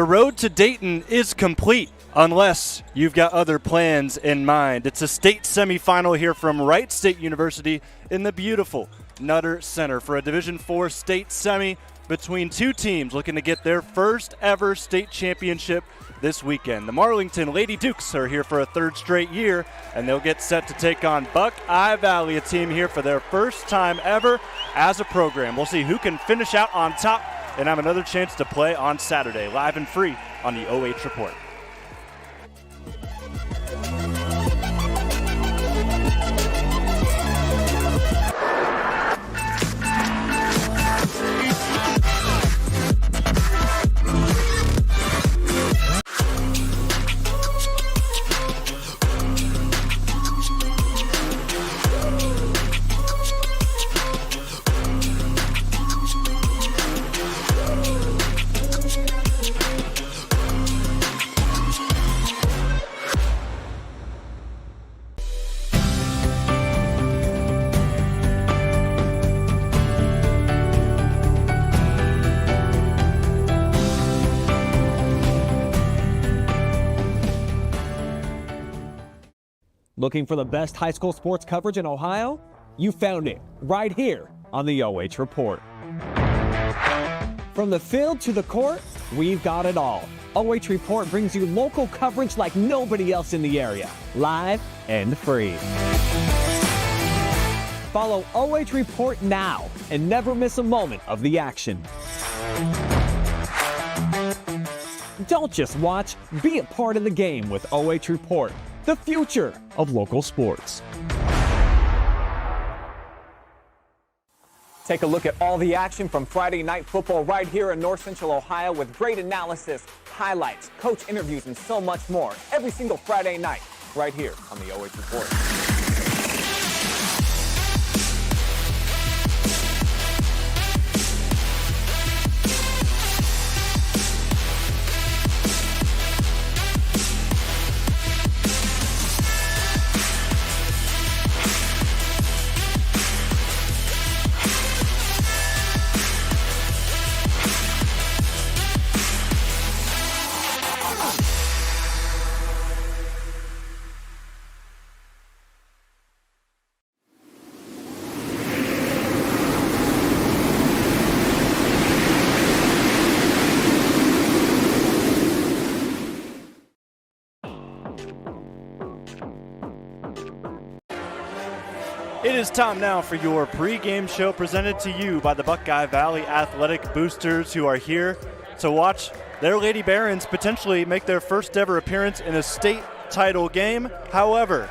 The road to Dayton is complete, unless you've got other plans in mind. It's a state semifinal here from Wright State University in the beautiful Nutter Center for a Division IV state semi between two teams looking to get their first ever state championship this weekend. The Marlington Lady Dukes are here for a third straight year, and they'll get set to take on Buckeye Valley, a team here for their first time ever as a program. We'll see who can finish out on top and have another chance to play on Saturday, live and free on the OH Report. Looking for the best high school sports coverage in Ohio? You found it right here on the OH Report. From the field to the court, we've got it all. OH Report brings you local coverage like nobody else in the area, live and free. Follow OH Report now and never miss a moment of the action. Don't just watch, be a part of the game with OH Report, the future of local sports. Take a look at all the action from Friday Night Football right here in North Central Ohio with great analysis, highlights, coach interviews, and so much more every single Friday night right here on the OH Report. It is time now for your pregame show presented to you by the Buckeye Valley Athletic Boosters, who are here to watch their Lady Barons potentially make their first ever appearance in a state title game. However,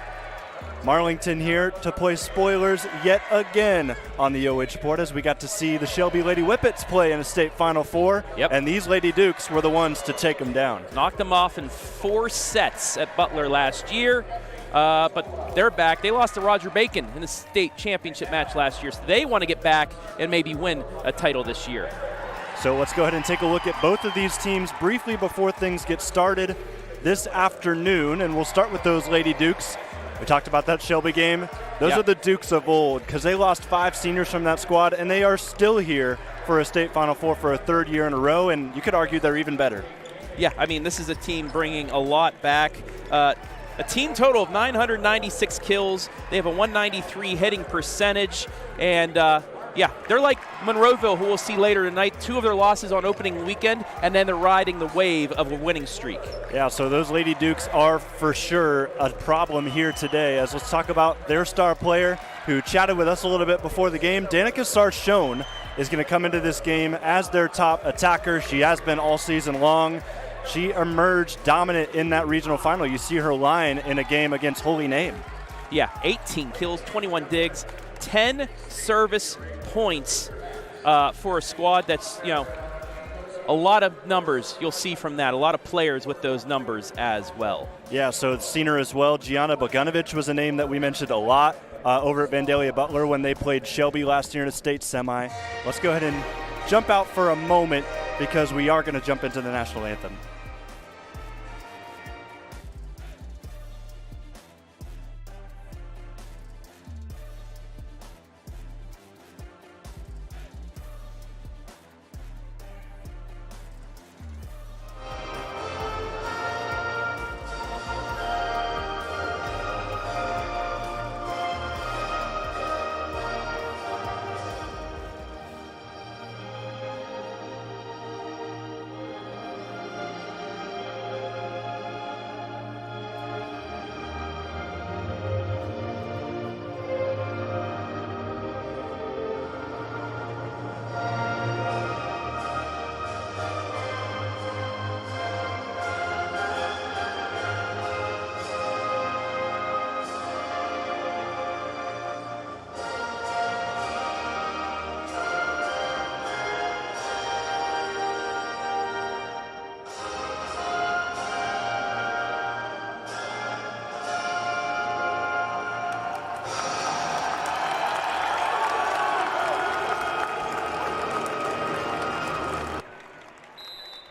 Marlington here to play spoilers yet again on the OH Report, as we got to see the Shelby Lady Whippets play in a state Final Four, and these Lady Dukes were the ones to take them down. Knocked them off in 4 sets at Butler last year. But they're back. They lost to Roger Bacon in the state championship match last year, so they want to get back and maybe win a title this year. So let's go ahead and take a look at both of these teams briefly before things get started this afternoon, and we'll start with those Lady Dukes. We talked about that Shelby game. Those are the Dukes of old, because they lost 5 seniors from that squad, and they are still here for a state Final Four for a 3rd year in a row, and you could argue they're even better. Yeah, I mean, this is a team bringing a lot back. A team total of 996 kills. They have a 193 hitting percentage. And, they're like Monroeville, who we'll see later tonight. 2 of their losses on opening weekend, and then they're riding the wave of a winning streak. Yeah, so those Lady Dukes are for sure a problem here today. As let's talk about their star player who chatted with us a little bit before the game. Danica Sarchione is going to come into this game as their top attacker. She has been all season long. She emerged dominant in that regional final. You see her line in a game against Holy Name. Yeah, 18 kills, 21 digs, 10 service points for a squad that's, a lot of numbers you'll see from that. A lot of players with those numbers as well. Yeah, so it's seen her as well. Gianna Bogunovic was a name that we mentioned a lot over at Vandalia Butler when they played Shelby last year in a state semi. Let's go ahead and jump out for a moment, because we are going to jump into the national anthem.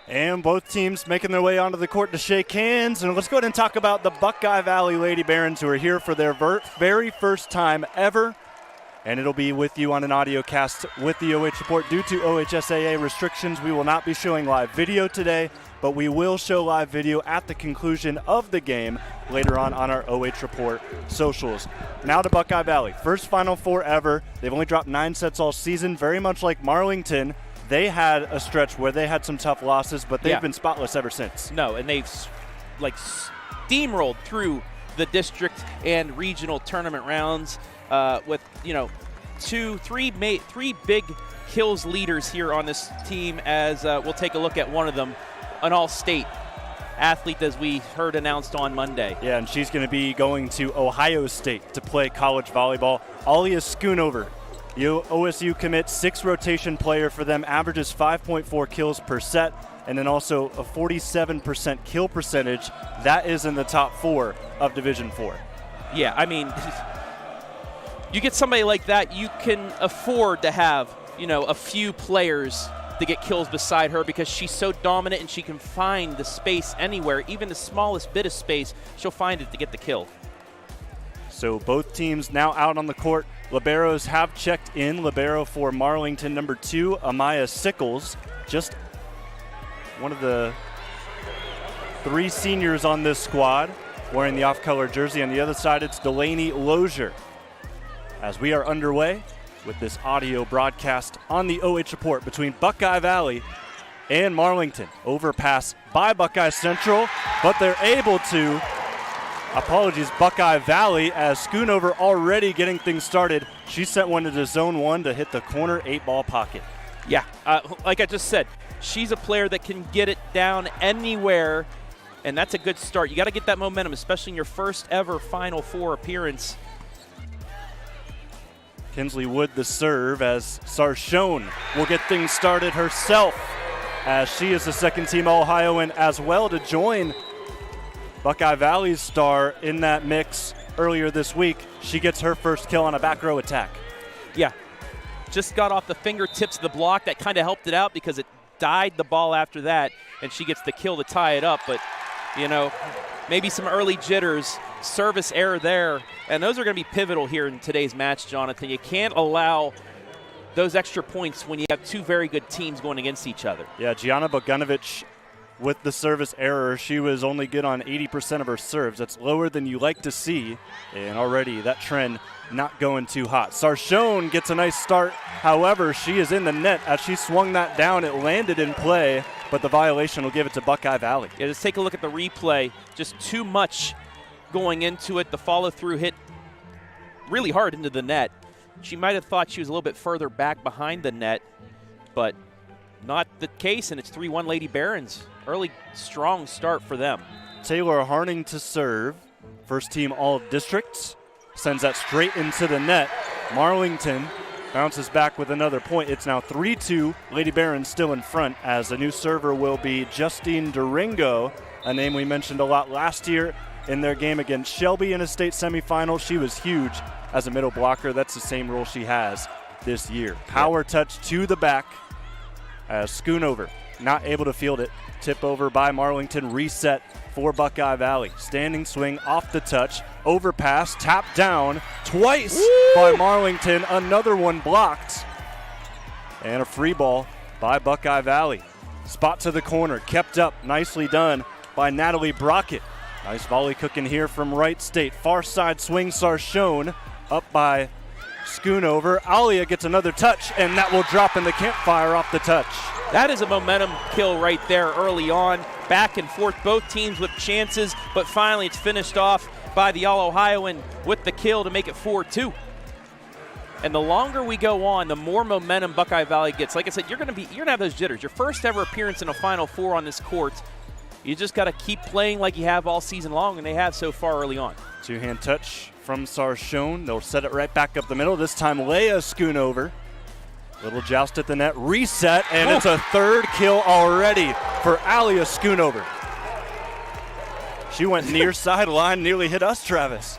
And both teams making their way onto the court to shake hands. And let's go ahead and talk about the Buckeye Valley Lady Barons, who are here for their very first time ever. And it'll be with you on an audio cast with the OH Report. Due to OHSAA restrictions, we will not be showing live video today, but we will show live video at the conclusion of the game later on our OH Report socials. Now to Buckeye Valley. First Final Four ever. They've only dropped 9 sets all season, very much like Marlington. They had a stretch where they had some tough losses, but they've been spotless ever since. No, and they've steamrolled through the district and regional tournament rounds with, three big kills leaders here on this team, as we'll take a look at one of them, an all-state athlete, as we heard announced on Monday. Yeah, and she's going to be going to Ohio State to play college volleyball. Alia Schoonover, OSU commit, 6 rotation player for them, averages 5.4 kills per set, and then also a 47% kill percentage. That is in the top 4 of Division 4. Yeah, I mean, you get somebody like that, you can afford to have, a few players to get kills beside her, because she's so dominant and she can find the space anywhere, even the smallest bit of space, she'll find it to get the kill. So both teams now out on the court. Liberos have checked in. Libero for Marlington, number 2, Amaya Sickles, just one of the 3 seniors on this squad, wearing the off-color jersey. On the other side, it's Delaney Lozier. As we are underway with this audio broadcast on the OH Report between Buckeye Valley and Marlington. Overpass by Buckeye Central, but they're able to, Buckeye Valley, as Schoonover already getting things started. She sent one into zone 1 to hit the corner 8-ball pocket. Yeah, like I just said, she's a player that can get it down anywhere, and that's a good start. You got to get that momentum, especially in your first ever Final Four appearance. Kinsley Wood the serve, as Sarchione will get things started herself, as she is the second-team Ohioan as well to join Buckeye Valley's star in that mix earlier this week. She gets her first kill on a back row attack. Yeah, just got off the fingertips of the block. That kind of helped it out because it died the ball after that, and she gets the kill to tie it up. But, maybe some early jitters, service error there, and those are going to be pivotal here in today's match, Jonathan. You can't allow those extra points when you have 2 very good teams going against each other. Yeah, Gianna Bogdanovic with the service error. She was only good on 80% of her serves. That's lower than you like to see, and already that trend not going too hot. Sarchione gets a nice start. However, she is in the net. As she swung that down, it landed in play, but the violation will give it to Buckeye Valley. Yeah, just take a look at the replay. Just too much going into it. The follow-through hit really hard into the net. She might have thought she was a little bit further back behind the net, but not the case, and it's 3-1 Lady Barons. Early, strong start for them. Taylor Harning to serve. First team All-Districts. Sends that straight into the net. Marlington bounces back with another point. It's now 3-2. Lady Barons still in front, as the new server will be Justine Durango, a name we mentioned a lot last year in their game against Shelby in a state semifinal. She was huge as a middle blocker. That's the same role she has this year. Power touch to the back, as Schoonover not able to field it. Tip over by Marlington. Reset for Buckeye Valley. Standing swing off the touch. Overpass. Tap down twice by Marlington. Another one blocked. And a free ball by Buckeye Valley. Spot to the corner. Kept up. Nicely done by Natalie Brockett. Nice volley cooking here from Wright State. Far side swing. Sarchione up by Schoonover. Alia gets another touch, and that will drop in the campfire off the touch. That is a momentum kill right there early on. Back and forth, both teams with chances, but finally it's finished off by the All-Ohioan with the kill to make it 4-2. And the longer we go on, the more momentum Buckeye Valley gets. Like I said, you're gonna have those jitters. Your first ever appearance in a Final Four on this court. You just got to keep playing like you have all season long, and they have so far early on. 2-hand touch from Sarchione. They'll set it right back up the middle. This time Leia Schoonover. Little joust at the net, reset, and it's a 3rd kill already for Alia Schoonover. She went near sideline, nearly hit us, Travis.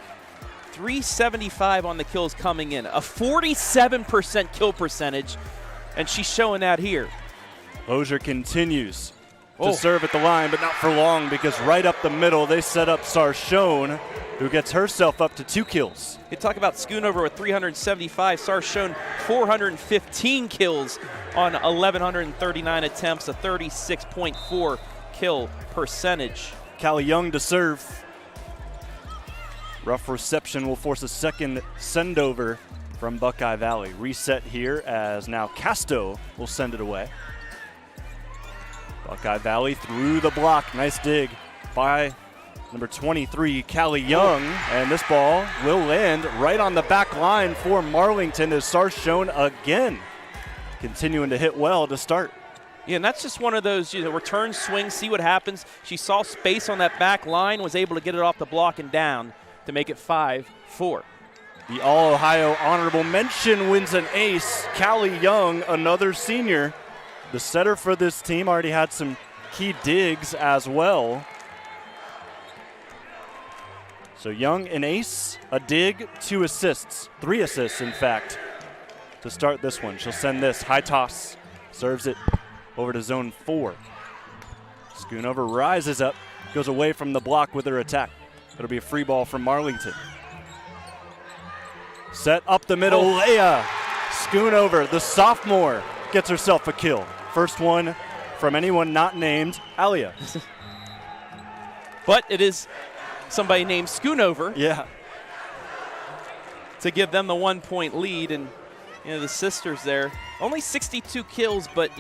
375 on the kills coming in, a 47% kill percentage, and she's showing that here. Lozier continues to serve at the line, but not for long because right up the middle they set up Sarchione, who gets herself up to 2 kills. You talk about Schoonover with 375. Sarchione 415 kills on 1,139 attempts, a 36.4 kill percentage. Callie Young to serve. Rough reception will force a second send-over from Buckeye Valley. Reset here as now Casto will send it away. Buckeye Valley through the block. Nice dig by number 23, Callie Young. And this ball will land right on the back line for Marlington as Sarchione again continuing to hit well to start. Yeah, and that's just one of those return swings, see what happens. She saw space on that back line, was able to get it off the block and down to make it 5-4. The All-Ohio Honorable Mention wins an ace. Callie Young, another senior. The setter for this team already had some key digs as well. So Young, an ace, a dig, 2 assists. 3 assists, in fact, to start this one. She'll send this. High toss. Serves it over to zone 4. Schoonover rises up, goes away from the block with her attack. It'll be a free ball from Marlington. Set up the middle. Leia Schoonover, the sophomore, gets herself a kill. First one from anyone not named Alia. But it is somebody named Schoonover. Yeah. To give them the 1-point lead. And, the sisters there, only 62 kills, but,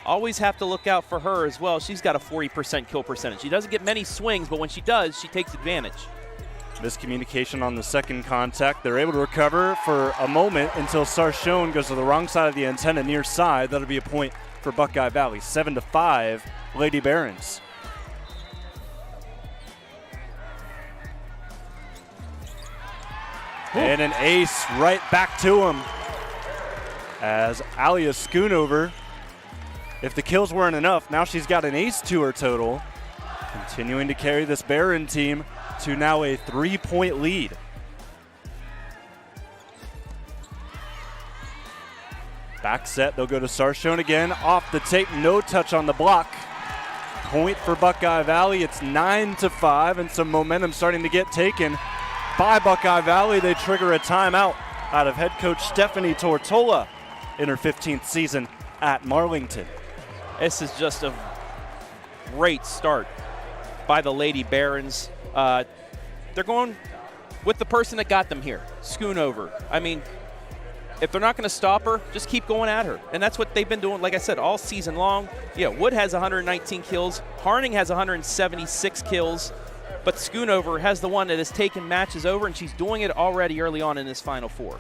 always have to look out for her as well. She's got a 40% kill percentage. She doesn't get many swings, but when she does, she takes advantage. Miscommunication on the second contact. They're able to recover for a moment until Sarchione goes to the wrong side of the antenna near side. That'll be a point for Buckeye Valley. 7-5, Lady Barons. And an ace right back to him as Alia Schoonover, if the kills weren't enough, now she's got an ace to her total, continuing to carry this Baron team to now a 3-point lead. Back set, they'll go to Sarchione again, off the tape, no touch on the block. Point for Buckeye Valley, it's 9-5, and some momentum starting to get taken by Buckeye Valley. They trigger a timeout out of head coach Stephanie Tortola in her 15th season at Marlington. This is just a great start by the Lady Barons. They're going with the person that got them here, Schoonover. I mean, if they're not going to stop her, just keep going at her. And that's what they've been doing, like I said, all season long. Yeah, Wood has 119 kills. Harning has 176 kills. But Schoonover has the one that has taken matches over, and she's doing it already early on in this Final Four.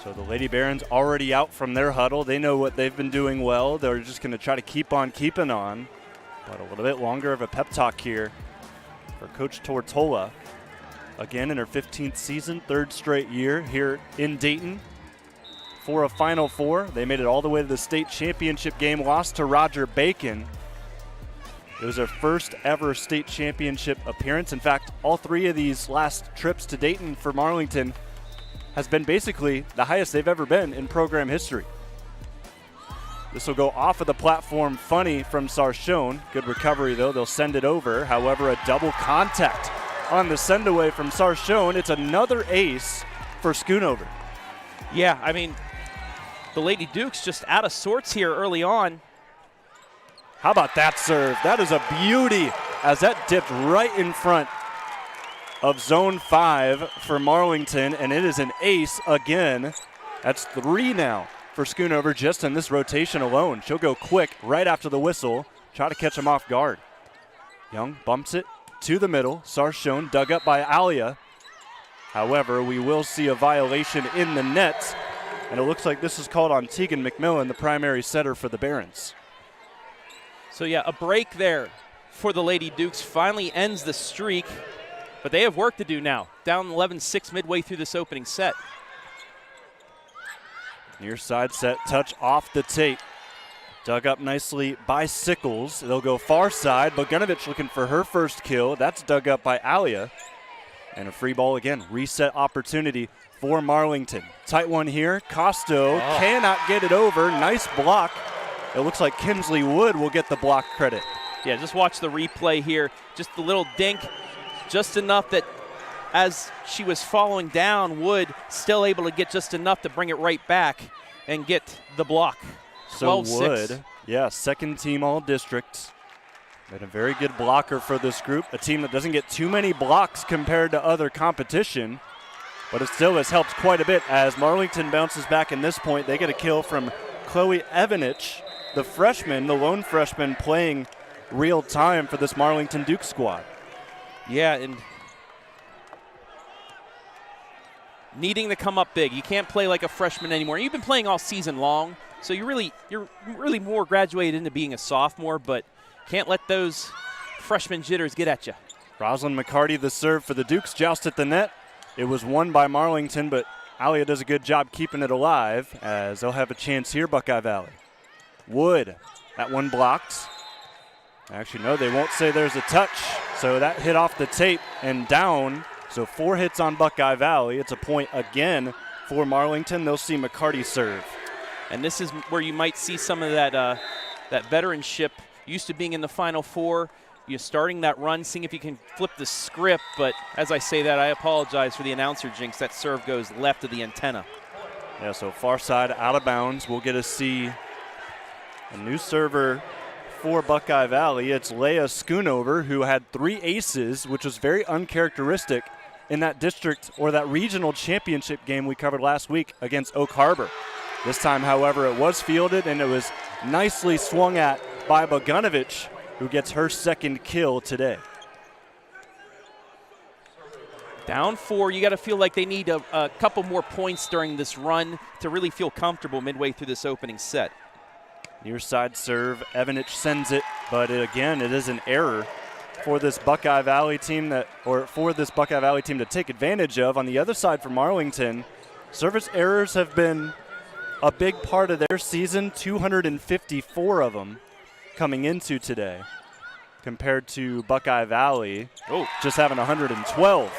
So the Lady Barons already out from their huddle. They know what they've been doing well. They're just going to try to keep on keeping on. But a little bit longer of a pep talk here for Coach Tortola. Again, in her 15th season, 3rd straight year here in Dayton for a Final Four. They made it all the way to the state championship game, lost to Roger Bacon. It was their first ever state championship appearance. In fact, all 3 of these last trips to Dayton for Marlington has been basically the highest they've ever been in program history. This will go off of the platform funny from Sarchione. Good recovery, though. They'll send it over. However, a double contact on the send away from Sarchione. It's another ace for Schoonover. Yeah, I mean, the Lady Dukes just out of sorts here early on. How about that serve? That is a beauty as that dipped right in front of zone 5 for Marlington, and it is an ace again. That's 3 now for Schoonover just in this rotation alone. She'll go quick right after the whistle, try to catch him off guard. Young bumps it to the middle. Sarchione dug up by Alia. However, we will see a violation in the net, and it looks like this is called on Tegan McMillan, the primary setter for the Barons. So yeah, a break there for the Lady Dukes finally ends the streak, but they have work to do now. Down 11-6 midway through this opening set. Near side set, touch off the tape. Dug up nicely by Sickles. They'll go far side. Bogdanovich looking for her first kill. That's dug up by Alia. And a free ball again. Reset opportunity for Marlington. Tight one here. Costo cannot get it over. Nice block it looks like Kinsley Wood will get the block credit. Yeah, just watch the replay here. Just the little dink, just enough that as she was falling down, Wood still able to get just enough to bring it right back and get the block. So Wood, yeah, second team all-district. Been a very good blocker for this group, a team that doesn't get too many blocks compared to other competition, but it still has helped quite a bit as Marlington bounces back in this point. They get a kill from Chloe Evanich, the freshman, the lone freshman playing real time for this Marlington Dukes squad. Yeah, and needing to come up big. You can't play like a freshman anymore. You've been playing all season long, so you're really more graduated into being a sophomore, but can't let those freshman jitters get at you. Rosalind McCarty, the serve for the Dukes, joust at the net. It was won by Marlington, but Alia does a good job keeping it alive as they'll have a chance here, Buckeye Valley. Wood, that one blocked. Actually, no, they won't say there's a touch, so that hit off the tape and down. So 4 hits on Buckeye Valley. It's a point again for Marlington. They'll see McCarty serve. And this is where you might see some of that veteranship. Used to being in the Final Four, you're starting that run, seeing if you can flip the script. But as I say that, I apologize for the announcer jinx. That serve goes left of the antenna. Yeah, so far side out of bounds. We'll get to see a new server for Buckeye Valley. It's Alia Schoonover, who had 3 aces, which was very uncharacteristic in that district or that regional championship game we covered last week against Oak Harbor. This time, however, it was fielded and it was nicely swung at by Bogdanovich, who gets her second kill today. Down 4, you got to feel like they need a couple more points during this run to really feel comfortable midway through this opening set. Near side serve, Evanich sends it, but again, it is an error for this Buckeye Valley team to take advantage of. On the other side for Marlington, service errors have been a big part of their season, 254 of them coming into today, compared to Buckeye Valley just having 112.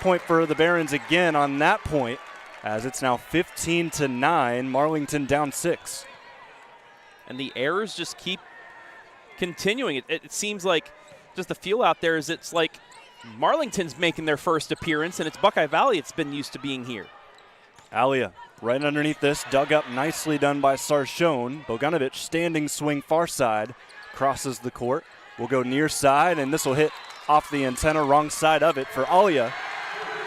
Point for the Barons again on that point, as it's now 15-9, Marlington down 6. And the errors just keep continuing. It seems like just the feel out there is it's like Marlington's making their first appearance, and it's Buckeye Valley it's been used to being here. Alia right underneath this, dug up, nicely done by Sarchione. Bogdanovich standing swing far side, crosses the court. Will go near side, and this will hit off the antenna, wrong side of it for Alia.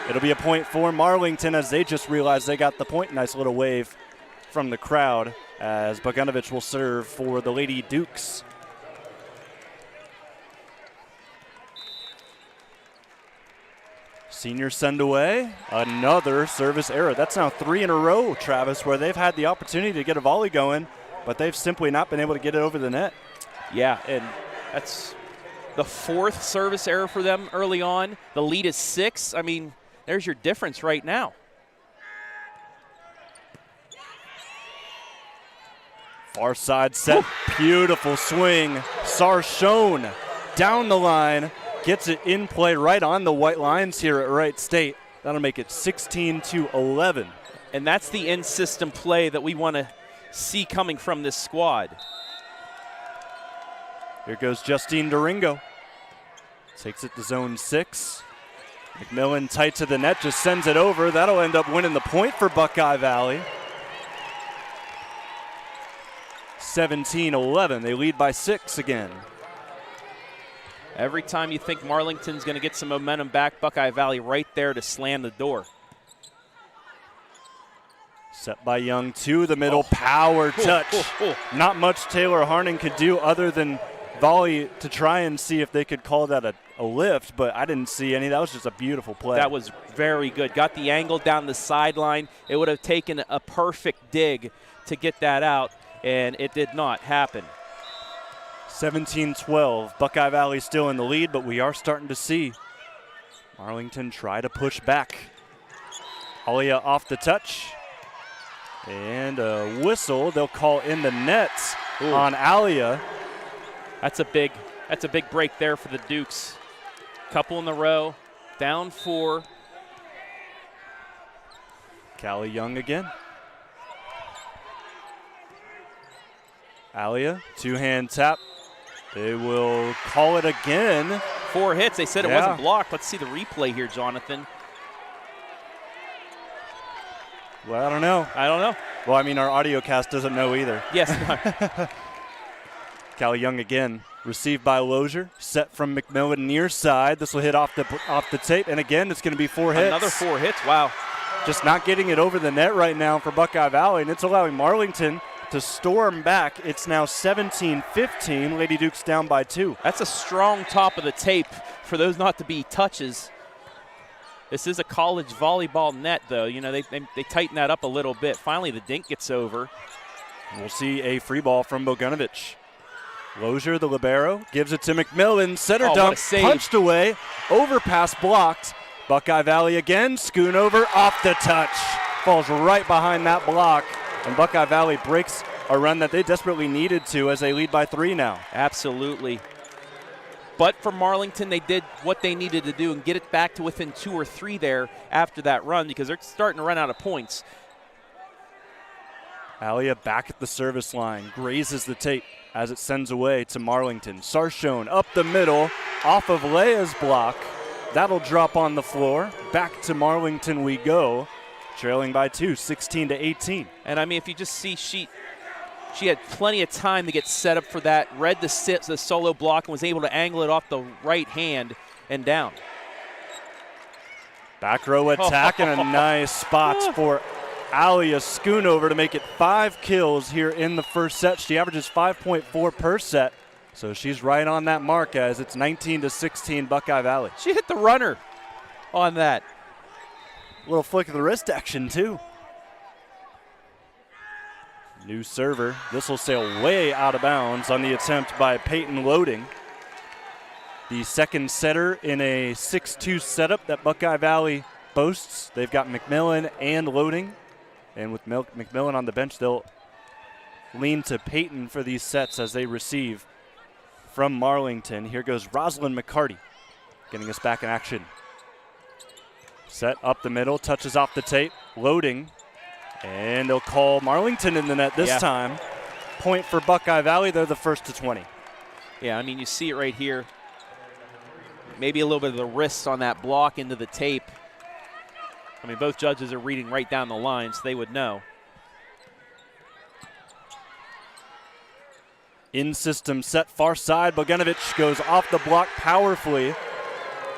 It'll be a point for Marlington as they just realized they got the point. Nice little wave from the crowd as Bogdanovich will serve for the Lady Dukes. Senior send away, another service error. That's now 3 in a row, Travis, where they've had the opportunity to get a volley going, but they've simply not been able to get it over the net. Yeah, and that's the 4th service error for them early on. The lead is 6. I mean, there's your difference right now. Far side set, beautiful swing. Sarchione down the line. Gets it in play right on the white lines here at Wright State. That'll make it 16-11. And that's the in-system play that we want to see coming from this squad. Here goes Justine Doringo. Takes it to zone 6. McMillan tight to the net, just sends it over. That'll end up winning the point for Buckeye Valley. 17-11. They lead by 6 again. Every time you think Marlington's going to get some momentum back, Buckeye Valley right there to slam the door. Set by Young to the middle, power touch. Not much Taylor Harning could do other than volley to try and see if they could call that a lift, but I didn't see any. That was just a beautiful play. That was very good. Got the angle down the sideline. It would have taken a perfect dig to get that out, and it did not happen. 17-12. Buckeye Valley still in the lead, but we are starting to see Marlington try to push back. Alia off the touch. And a whistle. They'll call in the nets on Alia. That's a big break there for the Dukes. Couple in the row. Down 4. Callie Young again. Alia, two-hand tap. They will call it again. 4 hits. They said it wasn't blocked. Let's see the replay here, Jonathan. Well, I don't know. Well, I mean, our audio cast doesn't know either. Yes. Callie Young again. Received by Lozier. Set from McMillan near side. This will hit off the tape. And again, it's going to be 4 hits. Another 4 hits. Wow. Just not getting it over the net right now for Buckeye Valley. And it's allowing Marlington to storm back. It's now 17-15. Lady Dukes down by 2. That's a strong top of the tape for those not to be touches. This is a college volleyball net, though. You know, they tighten that up a little bit. Finally, the dink gets over. We'll see a free ball from Bogdanovich. Lozier, the libero, gives it to McMillan. Center dunk, punched away. Overpass blocked. Buckeye Valley again. Schoonover off the touch. Falls right behind that block. And Buckeye Valley breaks a run that they desperately needed to as they lead by 3 now. Absolutely. But for Marlington, they did what they needed to do and get it back to within 2 or 3 there after that run because they're starting to run out of points. Alia back at the service line, grazes the tape as it sends away to Marlington. Sarchione up the middle, off of Leia's block. That'll drop on the floor. Back to Marlington we go, trailing by 2, 16-18. And I mean, if you just see she had plenty of time to get set up for that, read the solo block, and was able to angle it off the right hand and down. Back row attack and a nice spot for Alia Schoonover to make it 5 kills here in the first set. She averages 5.4 per set, so she's right on that mark as it's 19-16 Buckeye Valley. She hit the runner on that. A little flick of the wrist action too. New server. This will sail way out of bounds on the attempt by Peyton Loading. The second setter in a 6-2 setup that Buckeye Valley boasts. They've got McMillan and Loading. And with McMillan on the bench, they'll lean to Peyton for these sets as they receive from Marlington. Here goes Rosalind McCarty, getting us back in action. Set up the middle, touches off the tape, Loading. And they'll call Marlington in the net this time. Point for Buckeye Valley. They're the first to 20. Yeah, I mean, you see it right here. Maybe a little bit of the wrist on that block into the tape. I mean, both judges are reading right down the line, so they would know. In-system set far side. Bogdanovich goes off the block powerfully.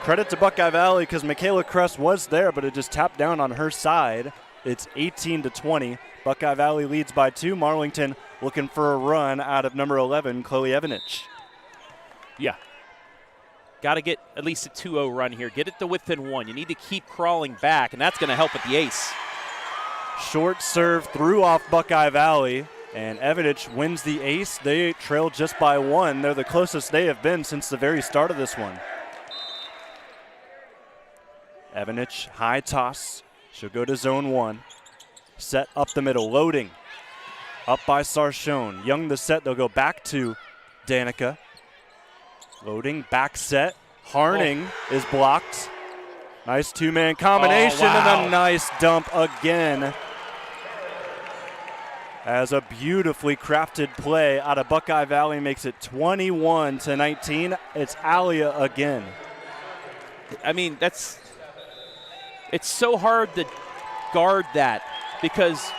Credit to Buckeye Valley because Michaela Kress was there, but it just tapped down on her side. It's 18-20. Buckeye Valley leads by 2. Marlington looking for a run out of number 11, Chloe Evanich. Yeah. Got to get at least a 2-0 run here. Get it to within 1. You need to keep crawling back, and that's going to help with the ace. Short serve threw off Buckeye Valley, and Evanich wins the ace. They trail just by 1. They're the closest they have been since the very start of this one. Evanich, high toss. She'll go to zone 1. Set up the middle, Loading. Up by Sarchione. Young the set, they'll go back to Danica. Loading, back set. Harning is blocked. Nice two-man combination and a nice dump again. As a beautifully crafted play out of Buckeye Valley makes it 21-19. It's Alia again. I mean, it's so hard to guard that because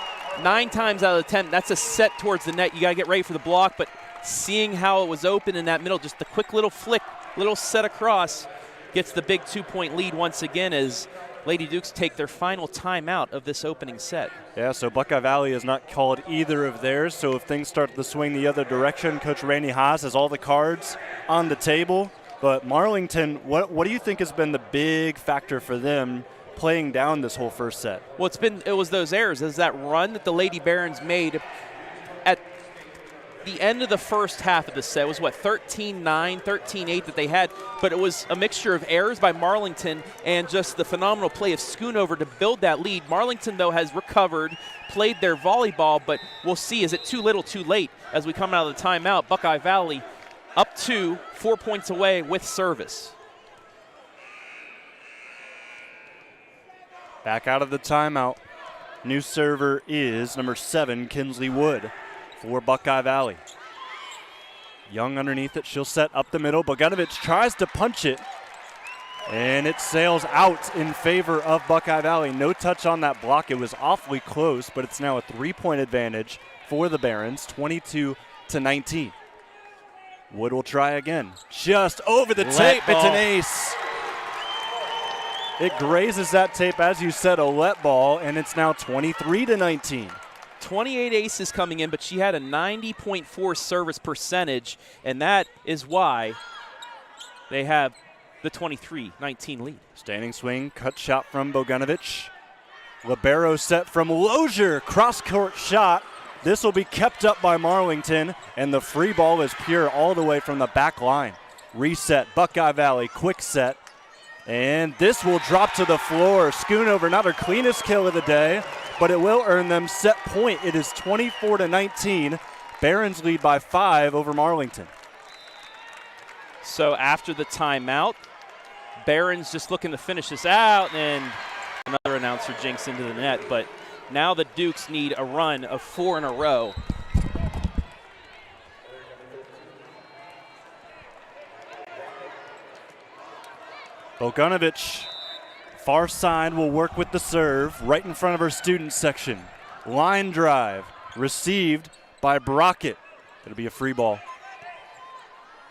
9 times out of 10, that's a set towards the net. You got to get ready for the block, but seeing how it was open in that middle, just the quick little flick, little set across, gets the big 2-point lead once again as Lady Dukes take their final timeout of this opening set. Yeah, so Buckeye Valley has not called either of theirs, so if things start to swing the other direction, Coach Rainey Haas has all the cards on the table. But Marlington, what do you think has been the big factor for them playing down this whole first set? Well, it was those errors. It was that run that the Lady Barons made at the end of the first half of the set. It was 13-9, 13-8 that they had, but it was a mixture of errors by Marlington and just the phenomenal play of Schoonover to build that lead. Marlington, though, has recovered, played their volleyball, but we'll see, is it too little, too late as we come out of the timeout? Buckeye Valley up 2, 4 points away with service. Back out of the timeout. New server is number 7, Kinsley Wood for Buckeye Valley. Young underneath it. She'll set up the middle. Bogdanovich tries to punch it, and it sails out in favor of Buckeye Valley. No touch on that block. It was awfully close, but it's now a 3-point advantage for the Barons, 22-19. Wood will try again. Just over the tape. It's an ace. It grazes that tape, as you said, a let ball, and it's now 23-19. 28 aces coming in, but she had a 90.4 service percentage, and that is why they have the 23-19 lead. Standing swing, cut shot from Bogdanovich. Libero set from Lozier, cross-court shot. This will be kept up by Marlington, and the free ball is pure all the way from the back line. Reset, Buckeye Valley, quick set. And this will drop to the floor. Schoonover, not her cleanest kill of the day, but it will earn them set point. It is 24-19. Barons lead by 5 over Marlington. So after the timeout, Barons just looking to finish this out, and another announcer jinks into the net, but now the Dukes need a run of 4 in a row. Bogdanovich, far side, will work with the serve right in front of her student section. Line drive, received by Brockett. It'll be a free ball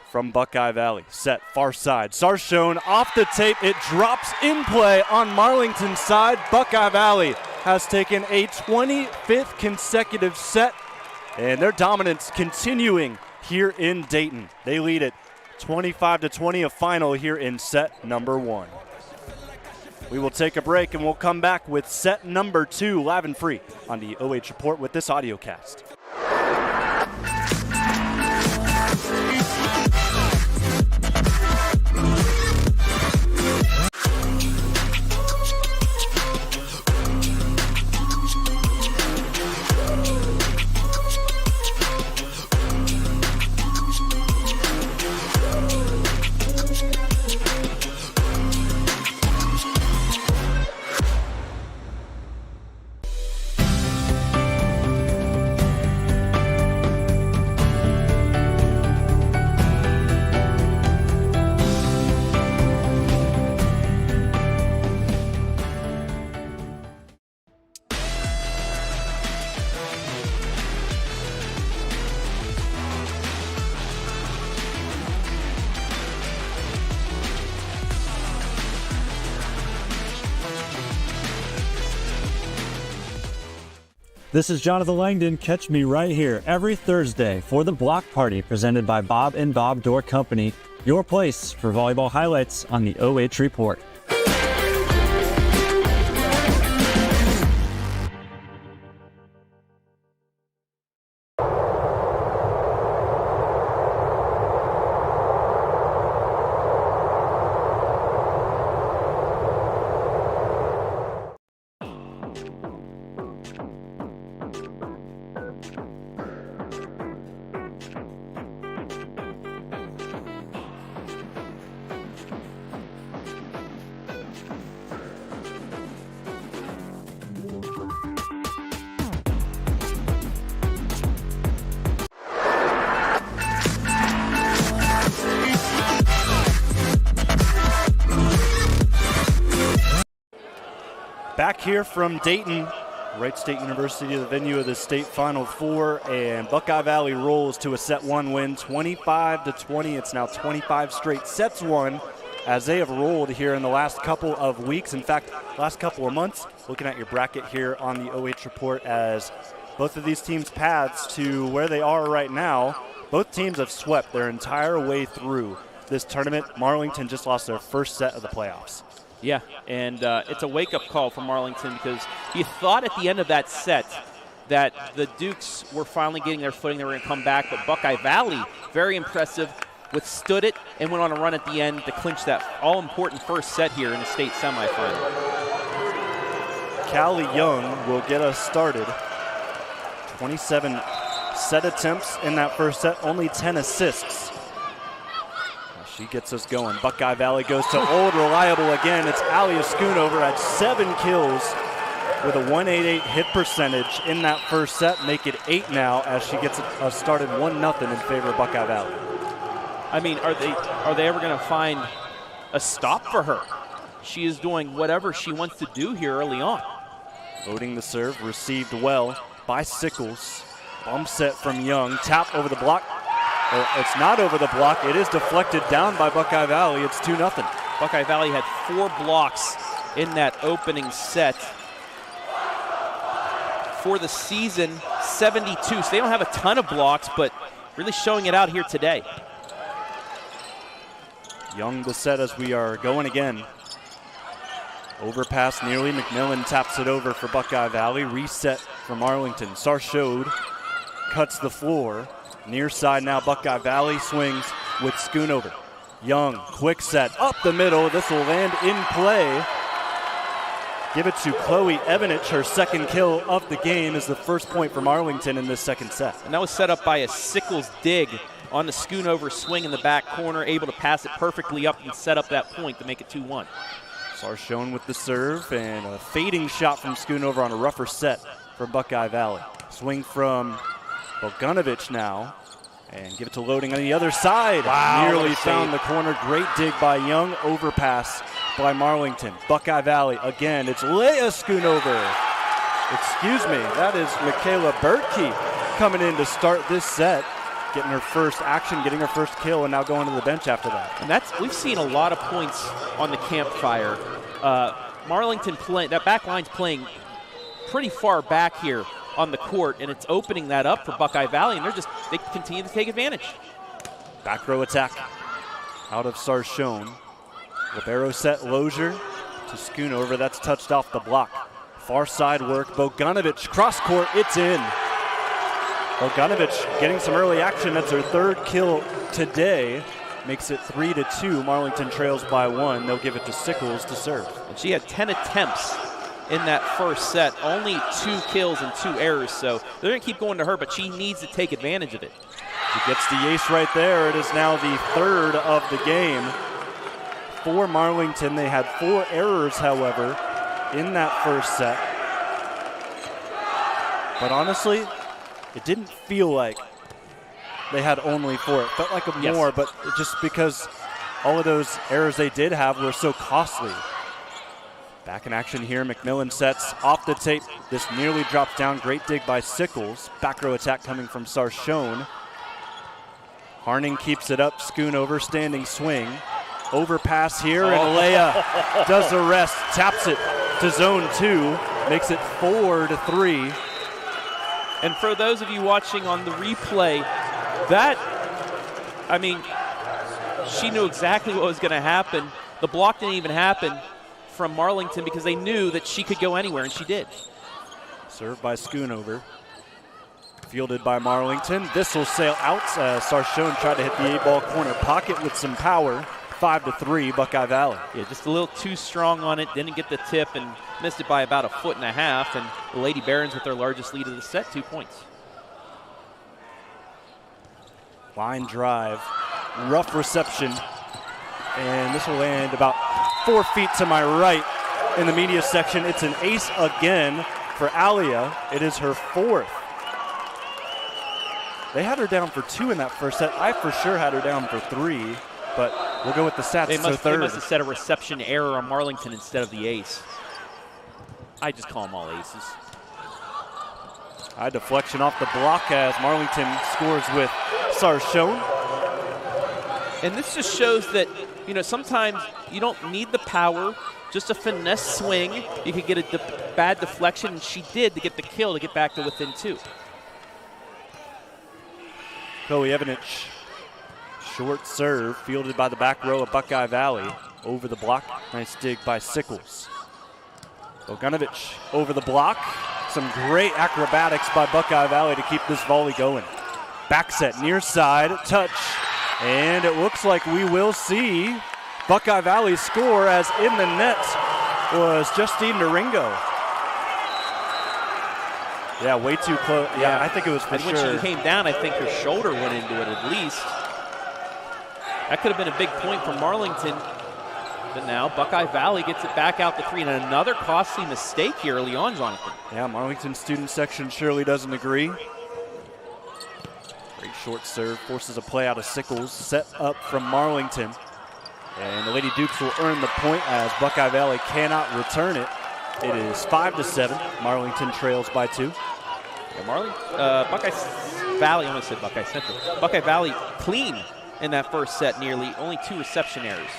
from Buckeye Valley. Set, far side. Sarchione off the tape. It drops in play on Marlington's side. Buckeye Valley has taken a 25th consecutive set, and their dominance continuing here in Dayton. They lead it 25-20, a final here in set number 1. We will take a break, and we'll come back with set number 2 live and free on the OH Report with this audio cast. This is Jonathan Langdon. Catch me right here every Thursday for the Block Party presented by Bob and Bob Door Company, your place for volleyball highlights on the OH Report. Back here from Dayton, Wright State University, the venue of the state Final Four, and Buckeye Valley rolls to a set 1 win, 25-20. It's now 25 straight sets won as they have rolled here in the last couple of weeks. In fact, last couple of months. Looking at your bracket here on the OH Report, as both of these teams' paths to where they are right now, both teams have swept their entire way through this tournament. Marlington just lost their first set of the playoffs. Yeah, and it's a wake-up call for Marlington, because you thought at the end of that set that the Dukes were finally getting their footing, they were going to come back, but Buckeye Valley, very impressive, withstood it and went on a run at the end to clinch that all-important first set here in the state semifinal. Callie Young will get us started. 27 set attempts in that first set, only 10 assists. She gets us going. Buckeye Valley goes to old reliable again. It's Alia Schoonover at 7 kills with a .188 hit percentage in that first set. Make it 8 now as she gets us started 1-0 in favor of Buckeye Valley. I mean, are they ever going to find a stop for her? She is doing whatever she wants to do here early on. Loading the serve, received well by Sickles. Bump set from Young, tap over the block. Well, it's not over the block. It is deflected down by Buckeye Valley. It's 2-0. Buckeye Valley had 4 blocks in that opening set. For the season, 72. So they don't have a ton of blocks, but really showing it out here today. Young the set as we are going again. Overpass nearly. McMillan taps it over for Buckeye Valley. Reset for Marlington. Sarchione cuts the floor. Near side now, Buckeye Valley swings with Schoonover. Young, quick set, up the middle. This will land in play. Give it to Chloe Evanich. Her second kill of the game is the first point for Marlington in this second set. And that was set up by a Sickles dig on the Schoonover swing in the back corner, able to pass it perfectly up and set up that point to make it 2-1. Sarchione with the serve and a fading shot from Schoonover on a rougher set for Buckeye Valley. Swing from Bogdanovich now, and give it to Loading on the other side. Wow, nearly found the corner. Great dig by Young. Overpass by Marlington. Buckeye Valley again. It's Leah Schoonover. Excuse me. That is Michaela Bertkey coming in to start this set, getting her first action, getting her first kill, and now going to the bench after that. And we've seen a lot of points on the campfire. Marlington that back line's playing pretty far back here on the court, and it's opening that up for Buckeye Valley, and they continue to take advantage. Back row attack out of Sarchione. Libero set Lozier to Schoonover. That's touched off the block. Far side work. Bogdanovich cross court. It's in. Bogdanovich getting some early action. That's her third kill today. Makes it 3-2. Marlington trails by 1. They'll give it to Sickles to serve. And she had 10 attempts in that first set, only 2 kills and 2 errors, so they're going to keep going to her, but she needs to take advantage of it. She gets the ace right there. It is now the third of the game for Marlington. They had 4 errors, however, in that first set. But honestly, it didn't feel like they had only 4. It felt like more, but just because all of those errors they did have were so costly. Back in action here, McMillan sets off the tape. This nearly drops down. Great dig by Sickles. Back row attack coming from Sarchione. Harning keeps it up. Schoonover, standing swing. Overpass here, and Leah does the rest. Taps it to zone 2. Makes it 4-3. And for those of you watching on the replay, she knew exactly what was going to happen. The block didn't even happen from Marlington because they knew that she could go anywhere, and she did. Served by Schoonover. Fielded by Marlington. This will sail out. Sarchione tried to hit the 8-ball corner pocket with some power. 5-3, Buckeye Valley. Yeah, just a little too strong on it. Didn't get the tip and missed it by about 1.5 foot. And the Lady Barons with their largest lead of the set, 2 points. Line drive. Rough reception. And this will land about 4 feet to my right in the media section. It's an ace again for Alia. It is her 4th. They had her down for 2 in that first set. I for sure had her down for 3, but we'll go with the stats. They must third. have set a reception error on Marlington instead of the ace. I just call them all aces. High deflection off the block as Marlington scores with Sarchione. And this just shows that, sometimes you don't need the power, just a finesse swing. You could get a bad deflection, and she did to get the kill to get back to within 2. Chloe Evanich, short serve, fielded by the back row of Buckeye Valley. Over the block, nice dig by Sickles. Bogdanovich over the block. Some great acrobatics by Buckeye Valley to keep this volley going. Back set, near side, touch. And it looks like we will see Buckeye Valley score, as in the net was Justine Naringo. Yeah, way too close. Yeah, I think it was for sure. When she came down, I think her shoulder went into it at least. That could have been a big point for Marlington. But now Buckeye Valley gets it back out to 3. And another costly mistake here early on, Jonathan. Yeah, Marlington student section surely doesn't agree. Great short serve, forces a play out of Sickles, set up from Marlington. And the Lady Dukes will earn the point as Buckeye Valley cannot return it. It is 5-7. Marlington trails by 2. Yeah, Buckeye Valley, I almost said Buckeye Central. Buckeye Valley clean in that first set nearly, only 2 reception errors.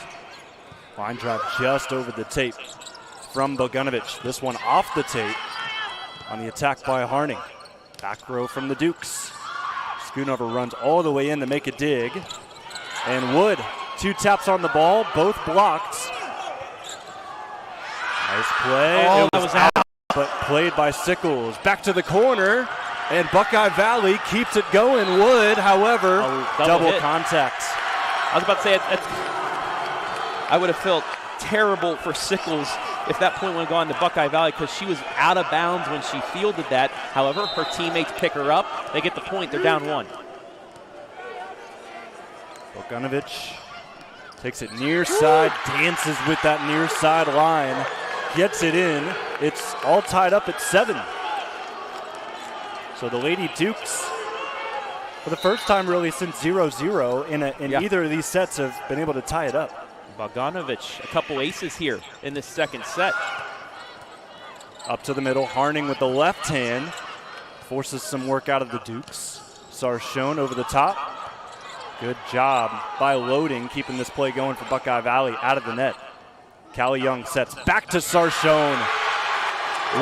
Line drive just over the tape from Bogdanovich. This one off the tape on the attack by Harning. Back row from the Dukes. Schoonover runs all the way in to make a dig. And Wood, 2 taps on the ball, both blocked. Nice play. Oh, it was out, but played by Sickles. Back to the corner, and Buckeye Valley keeps it going. Wood, however, double contact. I was about to say, I would have felt terrible for Sickles if that point would have gone to Buckeye Valley because she was out of bounds when she fielded that. However, her teammates pick her up. They get the point. They're down 1. Bogdanovich takes it near side, dances with that near side line, gets it in. It's all tied up at 7. So the Lady Dukes, for the first time really since 0-0 in either of these sets, have been able to tie it up. Bogdanovich, a couple aces here in this second set. Up to the middle, Harning with the left hand, forces some work out of the Dukes. Sarchione over the top. Good job by Loading, keeping this play going for Buckeye Valley out of the net. Callie Young sets back to Sarchione.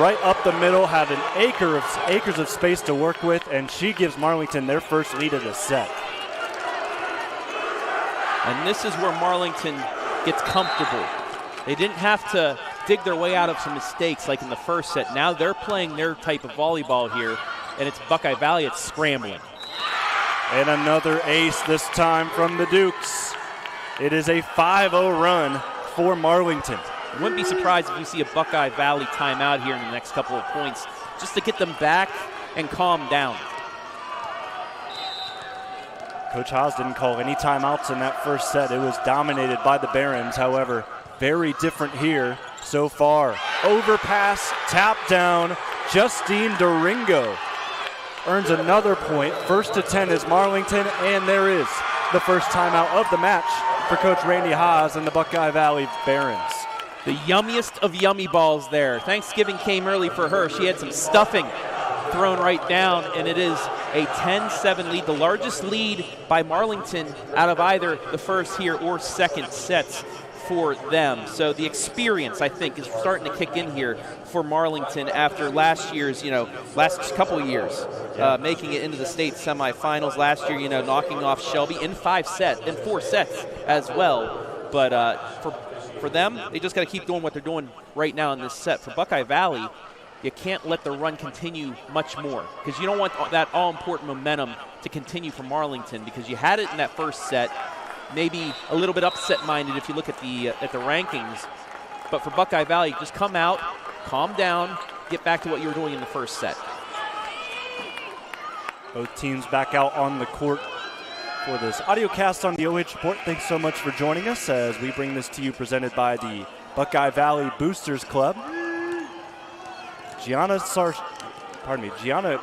Right up the middle, had an acres of space to work with, and she gives Marlington their first lead of the set. And this is where Marlington gets comfortable. They didn't have to dig their way out of some mistakes like in the first set. Now they're playing their type of volleyball here, and it's Buckeye Valley, it's scrambling. And another ace this time from the Dukes. It is a 5-0 run for Marlington. I wouldn't be surprised if you see a Buckeye Valley timeout here in the next couple of points just to get them back and calm down. Coach Haas didn't call any timeouts in that first set. It was dominated by the Barons. However, very different here so far. Overpass, tap down. Justine Doringo earns another point. First to 10 is Marlington, and there is the first timeout of the match for Coach Randy Haas and the Buckeye Valley Barons. The yummiest of yummy balls there. Thanksgiving came early for her. She had some stuffing thrown right down, and it is a 10-7 lead, the largest lead by Marlington out of either the first here or second sets for them. So the experience, I think, is starting to kick in here for Marlington after last year's, last couple of years, making it into the state semifinals last year, knocking off Shelby in 4 sets as well. But for them, they just got to keep doing what they're doing right now in this set. For Buckeye Valley, you can't let the run continue much more because you don't want that all-important momentum to continue for Marlington because you had it in that first set, maybe a little bit upset-minded if you look at the rankings. But for Buckeye Valley, just come out, calm down, get back to what you were doing in the first set. Both teams back out on the court for this audio cast on the OH Report. Thanks so much for joining us as we bring this to you presented by the Buckeye Valley Boosters Club. Gianna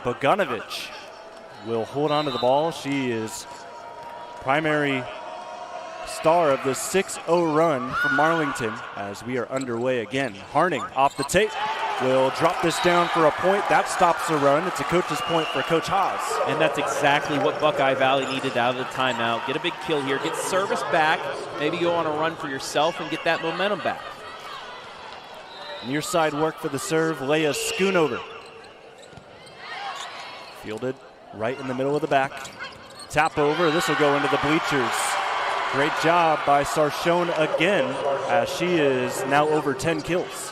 Bogdanovich will hold on to the ball. She is primary star of the 6-0 run from Marlington as we are underway again. Harning off the tape will drop this down for a point. That stops the run. It's a coach's point for Coach Haas. And that's exactly what Buckeye Valley needed out of the timeout. Get a big kill here, get service back, maybe go on a run for yourself and get that momentum back. Near side work for the serve, Alia Schoonover. Fielded right in the middle of the back. Tap over, this will go into the bleachers. Great job by Sarchione again as she is now over 10 kills.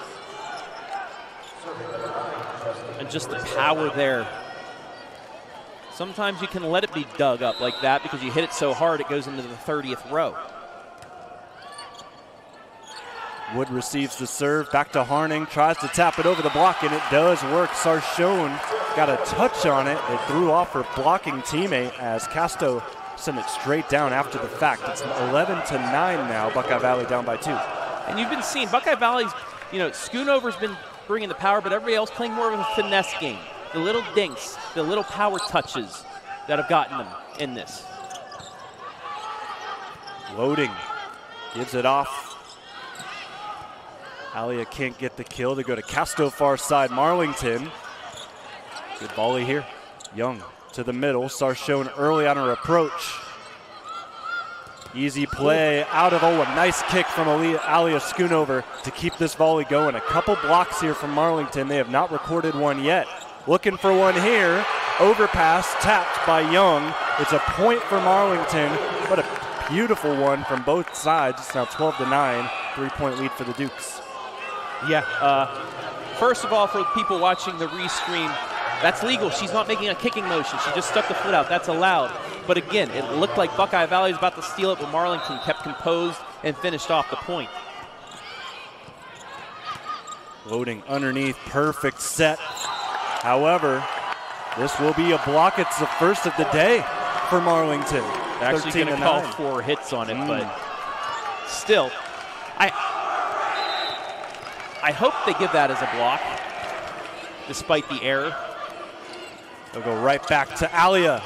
And just the power there. Sometimes you can let it be dug up like that because you hit it so hard it goes into the 30th row. Wood receives the serve, back to Harning, tries to tap it over the block, and it does work. Sarchione got a touch on it. It threw off her blocking teammate as Casto sent it straight down after the fact. It's 11-9 now, Buckeye Valley down by 2. And you've been seeing Buckeye Valley's, Schoonover's been bringing the power, but everybody else playing more of a finesse game. The little dinks, the little power touches. that have gotten them in this. Loading, gives it off. Alia can't get the kill. They go to Casto far side. Marlington. Good volley here. Young to the middle. Sarchione early on her approach. Easy play out of, a nice kick from Alia Schoonover to keep this volley going. A couple blocks here from Marlington. They have not recorded one yet. Looking for one here. Overpass tapped by Young. It's a point for Marlington. What a beautiful one from both sides. It's now 12-9. 3-point lead for the Dukes. Yeah, first of all, for people watching the restream, that's legal. She's not making a kicking motion. She just stuck the foot out. That's allowed. But again, it looked like Buckeye Valley was about to steal it, but Marlington kept composed and finished off the point. Loading underneath, perfect set. However, this will be a block. It's the first of the day for Marlington. They're actually going to call 4 hits on it, but still, I hope they give that as a block, despite the error. They'll go right back to Alia.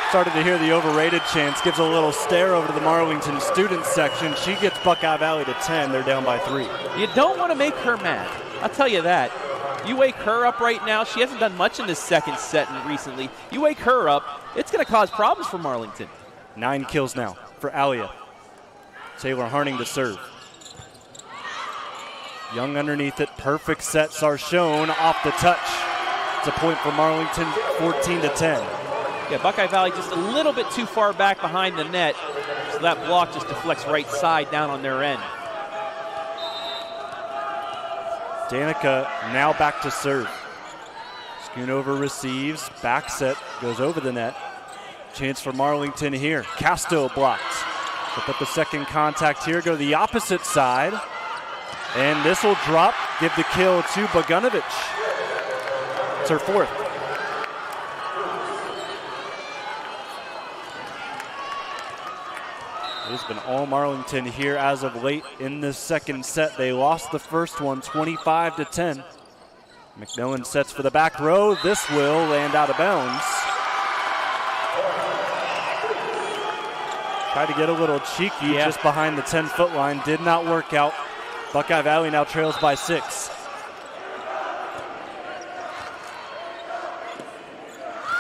Started to hear the overrated chants. Gives a little stare over to the Marlington student section. She gets Buckeye Valley to 10. They're down by 3. You don't want to make her mad. I'll tell you that. You wake her up right now. She hasn't done much in this second set recently. You wake her up, it's going to cause problems for Marlington. 9 kills now for Alia. Taylor Harning to serve. Young underneath it, perfect set. Sarchione off the touch. It's a point for Marlington, 14-10. Yeah, Buckeye Valley just a little bit too far back behind the net, so that block just deflects right side down on their end. Danica now back to serve. Schoonover receives, back set, goes over the net. Chance for Marlington here. Casto blocked. They'll put the second contact here, go to the opposite side. And this will drop, give the kill to Bogdanovich. It's her 4th. It has been all Marlington here as of late in this second set. They lost the first one 25-10. McMillan sets for the back row. This will land out of bounds. Tried to get a little cheeky just behind the 10-foot line. Did not work out. Buckeye Valley now trails by 6.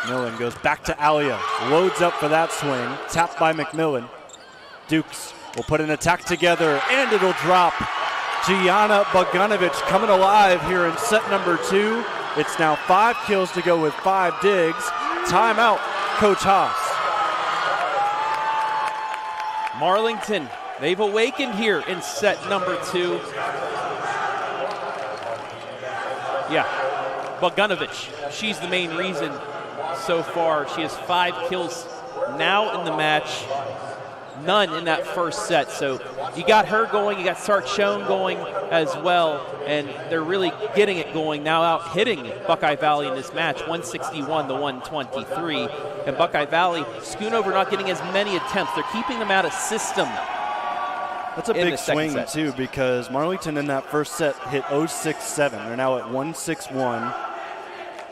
McMillan goes back to Alia. Loads up for that swing. Tapped by McMillan. Dukes will put an attack together, and it'll drop. Gianna Bogdanovich coming alive here in set number 2. It's now 5 kills to go with 5 digs. Timeout, Coach Haas. Marlington, they've awakened here in set number 2. Yeah, Bogdanovich, she's the main reason so far. She has 5 kills now in the match. None in that first set. So you got her going, you got Sarchione going as well, and they're really getting it going now, out hitting Buckeye Valley in this match, 161-123. And Buckeye Valley, Schoonover not getting as many attempts. They're keeping them out of system. That's a big swing, too, because Marlington in that first set hit 0-6-7. They're now at 1-6-1.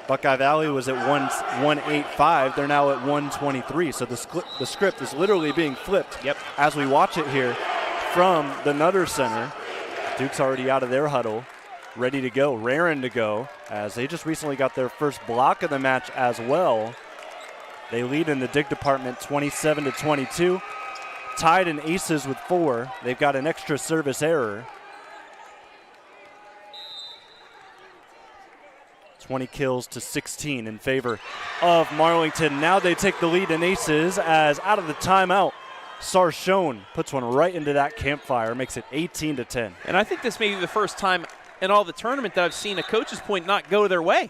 Buckeye Valley was at 1-8-5. They're now at 1-23. So the script is literally being flipped as we watch it here from the Nutter Center. Duke's already out of their huddle, ready to go, raring to go, as they just recently got their first block of the match as well. They lead in the dig department 27-22. Tied in aces with 4. They've got an extra service error. 20 kills to 16 in favor of Marlington. Now they take the lead in aces as out of the timeout, Sarchione puts one right into that campfire, makes it 18-10. And I think this may be the first time in all the tournament that I've seen a coach's point not go their way.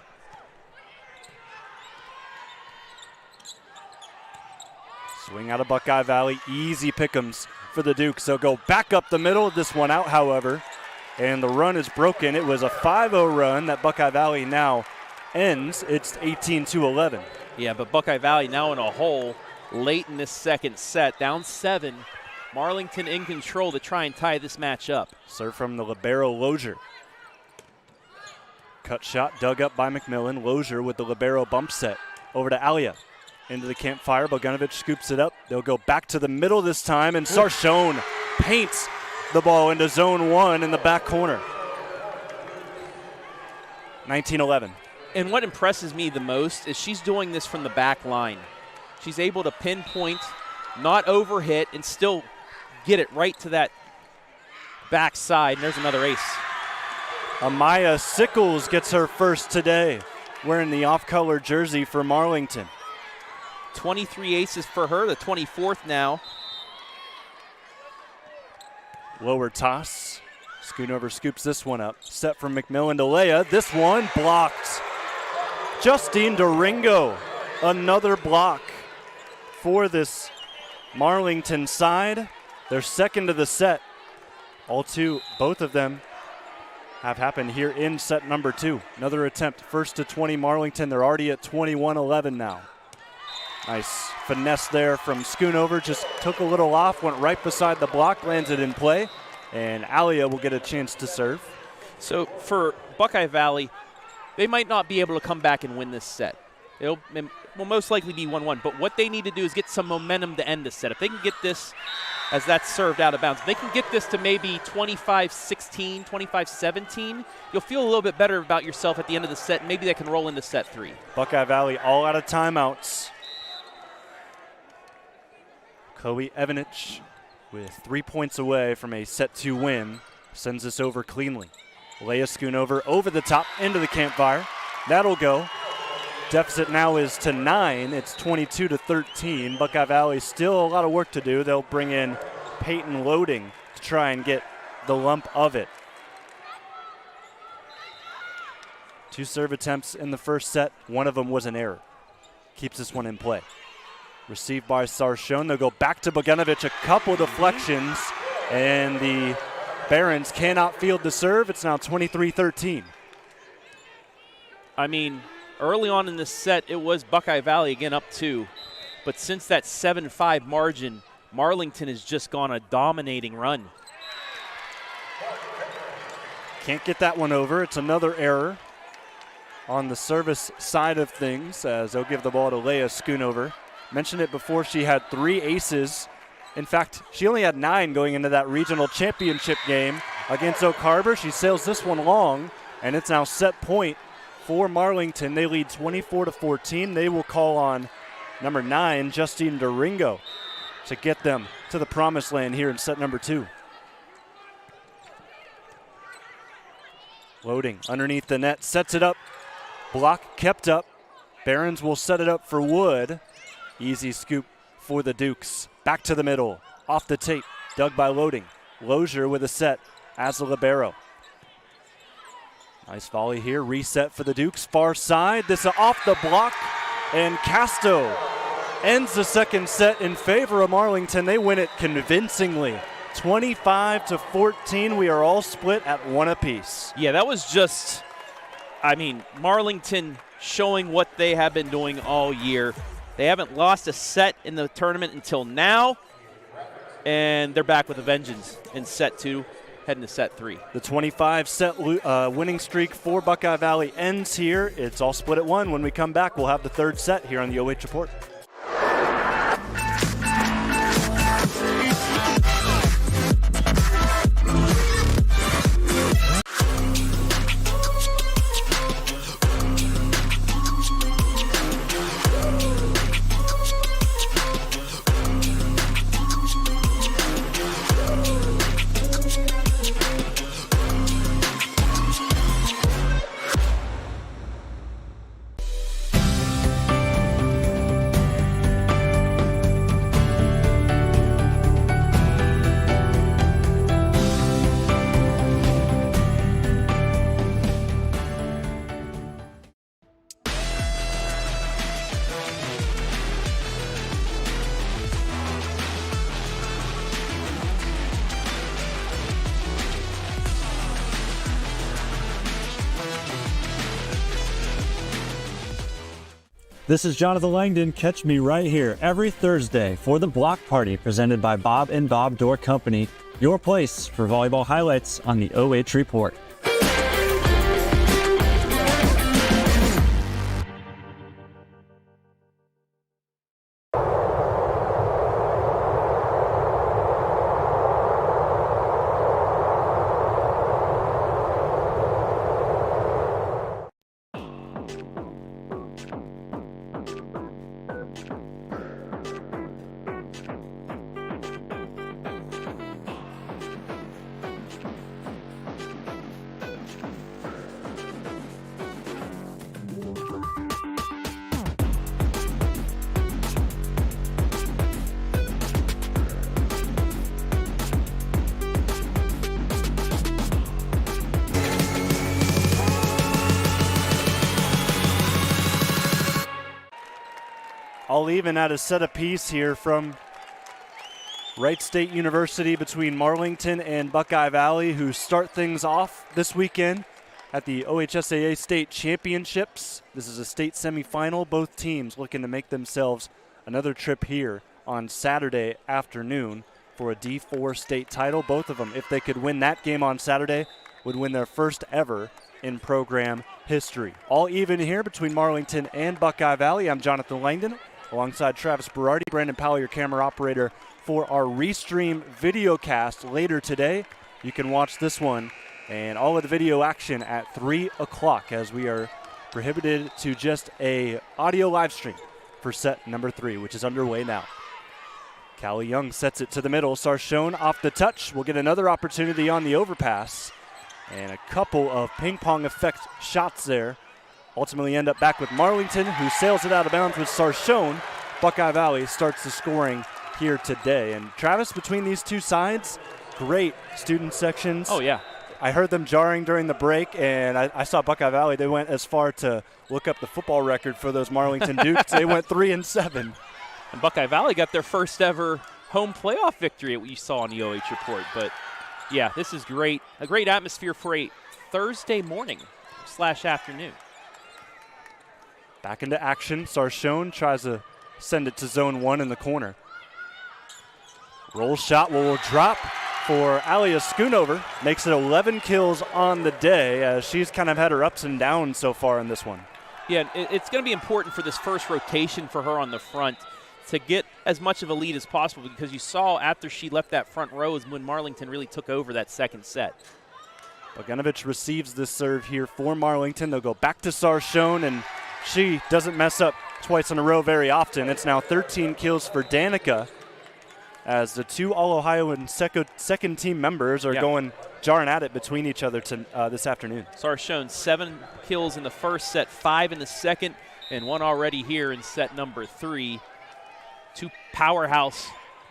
Swing out of Buckeye Valley, easy pick'ems for the Dukes. They'll go back up the middle, this one out, however. And the run is broken. It was a 5-0 run that Buckeye Valley now ends. It's 18-11. Yeah, but Buckeye Valley now in a hole late in this second set, down 7. Marlington in control to try and tie this match up. Serve from the libero Lozier. Cut shot dug up by McMillan. Lozier with the libero bump set. Over to Alia. into the campfire. Bogdanovich scoops it up. They'll go back to the middle this time, and Sarchione paints the ball into zone 1 in the back corner. 19-11. And what impresses me the most is she's doing this from the back line. She's able to pinpoint, not overhit, and still get it right to that backside. And there's another ace. Amaya Sickles gets her first today, wearing the off-color jersey for Marlington. 23 aces for her, the 24th now. Lower toss. Schoonover scoops this one up. Set from McMillan to Leah. This one blocked. Justine Doringo, another block for this Marlington side. They're second of the set. Both of them have happened here in set number 2. Another attempt, first to 20 Marlington. They're already at 21-11 now. Nice finesse there from Schoonover. Just took a little off, went right beside the block, landed in play, and Alia will get a chance to serve. So for Buckeye Valley, they might not be able to come back and win this set. It will most likely be 1-1, but what they need to do is get some momentum to end the set. If they can get this, as that's served out of bounds, if they can get this to maybe 25-16, 25-17, you'll feel a little bit better about yourself at the end of the set, and maybe they can roll into set 3. Buckeye Valley all out of timeouts. Chloe Evanich, with 3 points away from a set 2 win, sends this over cleanly. Leah Schoonover over the top into the campfire. That'll go. Deficit now is to 9. It's 22-13. Buckeye Valley still a lot of work to do. They'll bring in Peyton Loading to try and get the lump of it. 2 serve attempts in the first set. One of them was an error. Keeps this one in play. Received by Sarchione. They'll go back to Bogdanovich. A couple deflections, and the Barons cannot field the serve. It's now 23-13. I mean, early on in this set, it was Buckeye Valley again up 2. But since that 7-5 margin, Marlington has just gone a dominating run. Can't get that one over. It's another error on the service side of things, as they'll give the ball to Leah Schoonover. Mentioned it before, she had 3 aces. In fact, she only had 9 going into that regional championship game against Oak Harbor. She sails this one long, and it's now set point for Marlington. They lead 24-14. They will call on number 9, Justine Doringo, to get them to the promised land here in set number 2. Loading underneath the net, sets it up. Block kept up. Barons will set it up for Wood. Easy scoop for the Dukes. Back to the middle. Off the tape. Dug by Loading. Lozier with a set as the libero. Nice volley here. Reset for the Dukes. Far side. This off the block. And Casto ends the second set in favor of Marlington. They win it convincingly. 25-14. We are all split at 1 apiece. Yeah, that was just, Marlington showing what they have been doing all year. They haven't lost a set in the tournament until now, and they're back with a vengeance in set 2, heading to set 3. The 25-set winning streak for Buckeye Valley ends here. It's all split at 1. When we come back, we'll have the 3rd set here on the OH Report. This is Jonathan Langdon. Catch me right here every Thursday for the Block Party presented by Bob and Bob Door Company, your place for volleyball highlights on the OH Report. All even at a set apiece here from Wright State University between Marlington and Buckeye Valley, who start things off this weekend at the OHSAA State Championships. This is a state semifinal. Both teams looking to make themselves another trip here on Saturday afternoon for a D4 state title. Both of them, if they could win that game on Saturday, would win their first ever in program history. All even here between Marlington and Buckeye Valley. I'm Jonathan Langdon, alongside Travis Berardi, Brandon Powell, your camera operator, for our Restream video cast later today. You can watch this one and all of the video action at 3 o'clock, as we are prohibited to just a audio live stream for set number 3, which is underway now. Callie Young sets it to the middle. Sarchione off the touch. We'll get another opportunity on the overpass. And a couple of ping pong effect shots there. Ultimately end up back with Marlington, who sails it out of bounds with Sarchione. Buckeye Valley starts the scoring here today. And Travis, between these two sides, great student sections. Oh, yeah. I heard them jarring during the break, and I saw Buckeye Valley. They went as far to look up the football record for those Marlington Dukes. They went 3-7. And Buckeye Valley got their first ever home playoff victory, what you saw on the OH report. But, yeah, this is great. A great atmosphere for a Thursday morning / afternoon. Back into action. Sarchione tries to send it to zone 1 in the corner. Roll shot will drop for Alia Schoonover. Makes it 11 kills on the day, as she's kind of had her ups and downs so far in this one. Yeah, it's going to be important for this first rotation for her on the front to get as much of a lead as possible, because you saw after she left that front row is when Marlington really took over that second set. Bogdanovich receives this serve here for Marlington. They'll go back to Sarchione, and she doesn't mess up twice in a row very often. It's now 13 kills for Danica, as the two All-Ohioan second team members are going jarring at it between each other this afternoon. Sarchione 7 kills in the first set, 5 in the second, and 1 already here in set number 3. Two powerhouse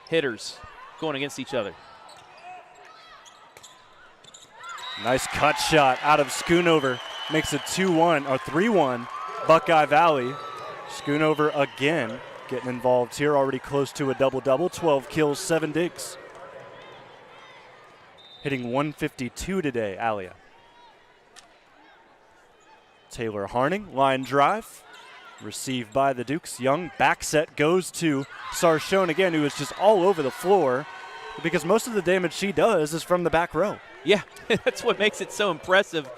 hitters going against each other. Nice cut shot out of Schoonover. Makes it 2-1 or 3-1 Buckeye Valley. Schoonover again getting involved here, already close to a double-double. 12 kills, 7 digs. Hitting 152 today, Alia. Taylor Harning, line drive. Received by the Dukes. Young back set goes to Sarchione again, who is just all over the floor, because most of the damage she does is from the back row. Yeah, that's what makes it so impressive,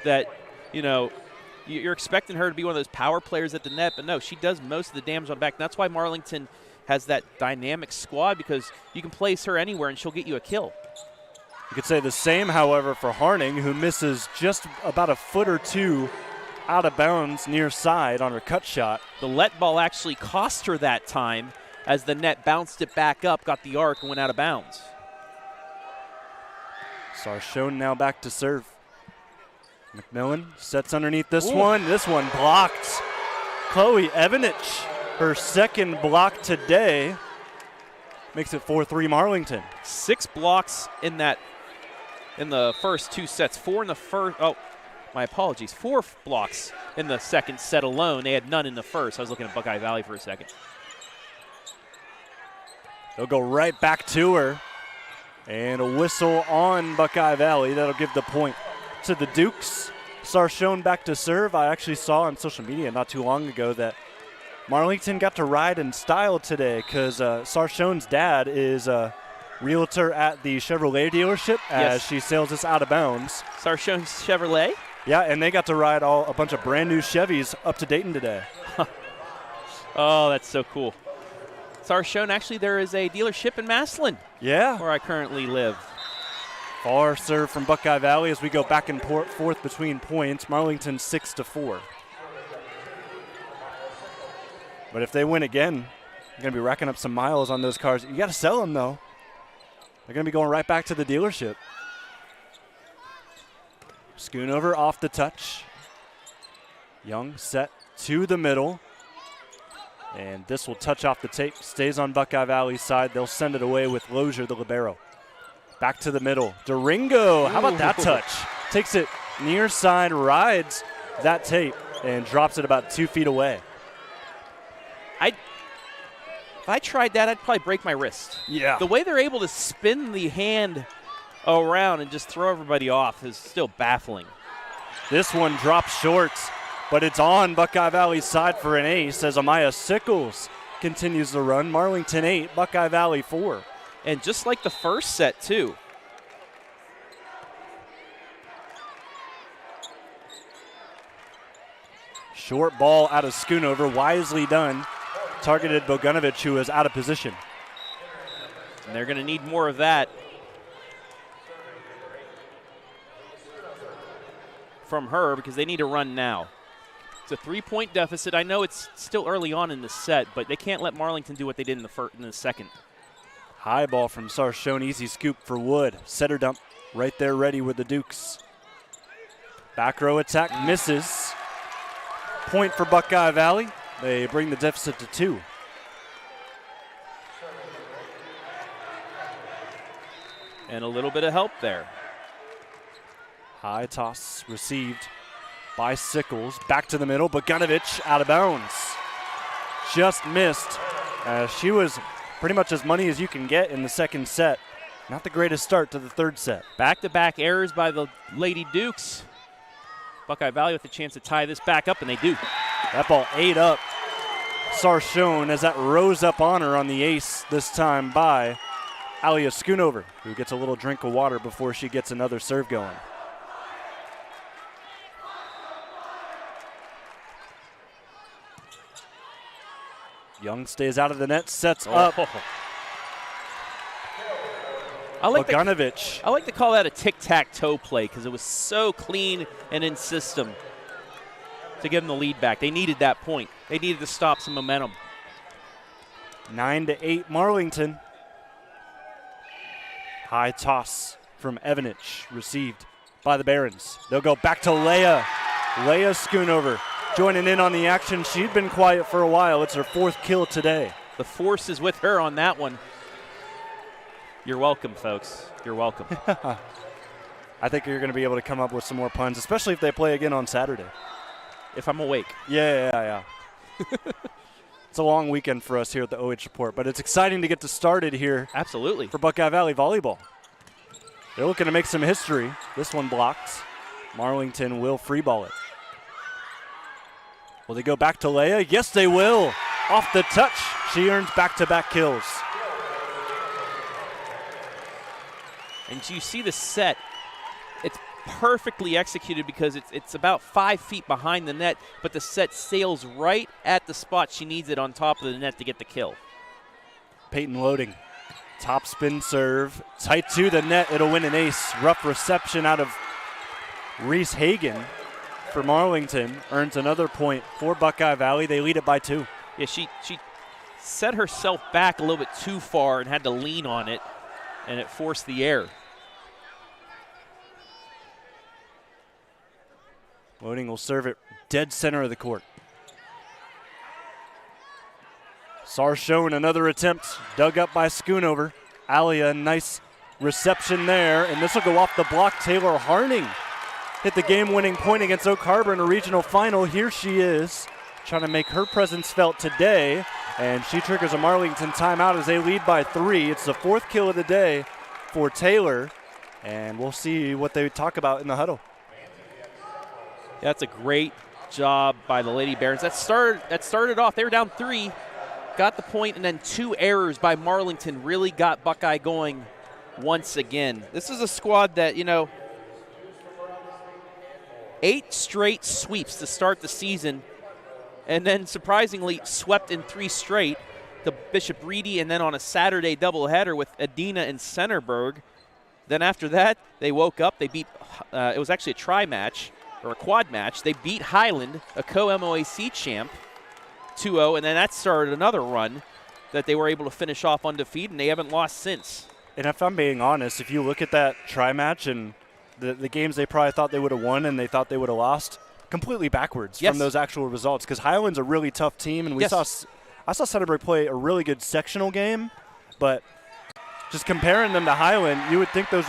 that, you know, you're expecting her to be one of those power players at the net, but no, she does most of the damage on back. And that's why Marlington has that dynamic squad, because you can place her anywhere and she'll get you a kill. You could say the same, however, for Harning, who misses just about a foot or two out of bounds near side on her cut shot. The let ball actually cost her that time, as the net bounced it back up, got the arc, and went out of bounds. Sarchione now back to serve. McMillan sets underneath this one. This one blocked. Chloe Evanich, her second block today, makes it 4-3 Marlington. 6 blocks in the first 2 sets. 4 in the first. Oh, my apologies. 4 blocks in the second set alone. They had none in the first. I was looking at Buckeye Valley for a second. They'll go right back to her. And a whistle on Buckeye Valley. That'll give the point to the Dukes. Sarchione back to serve. I actually saw on social media not too long ago that Marlington got to ride in style today, because Sarchione's dad is a realtor at the Chevrolet dealership as she sails us out of bounds. Sarchione's Chevrolet? Yeah, and they got to ride a bunch of brand new Chevys up to Dayton today. Oh, that's so cool. Sarchione, actually, there is a dealership in Massillon. Yeah. Where I currently live. Far serve from Buckeye Valley as we go back and forth between points. Marlington 6-4. But if they win again, you're going to be racking up some miles on those cars. You got to sell them, though. They're going to be going right back to the dealership. Schoonover off the touch. Young set to the middle. And this will touch off the tape. Stays on Buckeye Valley's side. They'll send it away with Lozier, the libero. Back to the middle. Duringo, how about that touch? Takes it near side, rides that tape, and drops it about 2 feet away. If I tried that, I'd probably break my wrist. Yeah. The way they're able to spin the hand around and just throw everybody off is still baffling. This one drops short, but it's on Buckeye Valley's side for an ace as Amaya Sickles continues the run. Marlington 8, Buckeye Valley 4. And just like the first set, too. Short ball out of Schoonover, wisely done. Targeted Bogdanovich, who is out of position. And they're going to need more of that from her because they need to run now. It's a 3-point deficit. I know it's still early on in the set, but they can't let Marlington do what they did in the second. High ball from Sarchione, easy scoop for Wood. Setter dump right there ready with the Dukes. Back row attack misses. Point for Buckeye Valley. They bring the deficit to 2. And a little bit of help there. High toss received by Sickles. Back to the middle. Bogdanovich out of bounds. Just missed. She was pretty much as money as you can get in the second set. Not the greatest start to the third set. Back-to-back errors by the Lady Dukes. Buckeye Valley with a chance to tie this back up, and they do. That ball ate up Sarchione as that rose up on her on the ace, this time by Alia Schoonover, who gets a little drink of water before she gets another serve going. Young stays out of the net, sets up. I like Bogdanovich. to call that a tic-tac-toe play because it was so clean and in system to give them the lead back. They needed that point. They needed to stop some momentum. 9-8 Marlington. High toss from Evanich, received by the Barons. They'll go back to Leia. Alia Schoonover joining in on the action. She'd been quiet for a while. It's her 4th kill today. The force is with her on that one. You're welcome, folks. You're welcome. I think you're going to be able to come up with some more puns, especially if they play again on Saturday. If I'm awake. Yeah. It's a long weekend for us here at the OH Report, but it's exciting to get started here. Absolutely. For Buckeye Valley volleyball. They're looking to make some history. This one blocked. Marlington will free ball it. Will they go back to Leia? Yes, they will. Off the touch, she earns back-to-back kills. And you see the set. It's perfectly executed because it's about 5 feet behind the net, but the set sails right at the spot she needs it on top of the net to get the kill. Peyton loading. Top spin serve. Tight to the net. It'll win an ace. Rough reception out of Reese Hagan for Marlington. Earns another point for Buckeye Valley. They lead it by 2. Yeah, she set herself back a little bit too far and had to lean on it, and it forced the error. Loading will serve it dead center of the court. Sarchione, another attempt, dug up by Schoonover. Alia, nice reception there, and this will go off the block. Taylor Harning hit the game-winning point against Oak Harbor in a regional final. Here she is, trying to make her presence felt today, and she triggers a Marlington timeout as they lead by 3. It's the 4th kill of the day for Taylor, and we'll see what they talk about in the huddle. That's a great job by the Lady Barons. That started off. They were down 3, got the point, and then 2 errors by Marlington really got Buckeye going once again. This is a squad that, 8 straight sweeps to start the season, and then surprisingly swept in 3 straight to Bishop Reedy, and then on a Saturday doubleheader with Adina and Centerburg. Then after that, they woke up. They beat, it was actually a tri-match, or a quad match. They beat Highland, a co-MOAC champ, 2-0, and then that started another run that they were able to finish off undefeated, and they haven't lost since. And if I'm being honest, if you look at that tri-match and the games they probably thought they would have won and they thought they would have lost, completely backwards from those actual results, because Highland's a really tough team, and I saw Centerburg play a really good sectional game, but just comparing them to Highland, you would think those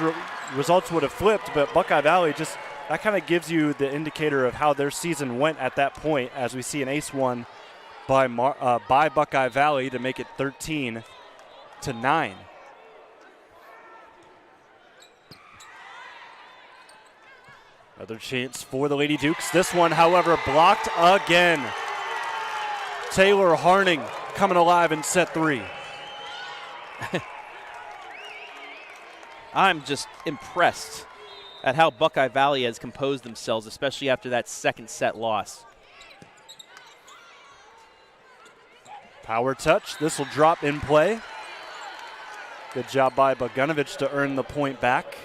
results would have flipped, but Buckeye Valley just – that kind of gives you the indicator of how their season went at that point, as we see an ace 1 by Buckeye Valley to make it 13-9. Another chance for the Lady Dukes. This one, however, blocked again. Taylor Harning coming alive in set 3. I'm just impressed at how Buckeye Valley has composed themselves, especially after that second set loss. Power touch. This will drop in play. Good job by Bogdanovich to earn the point back.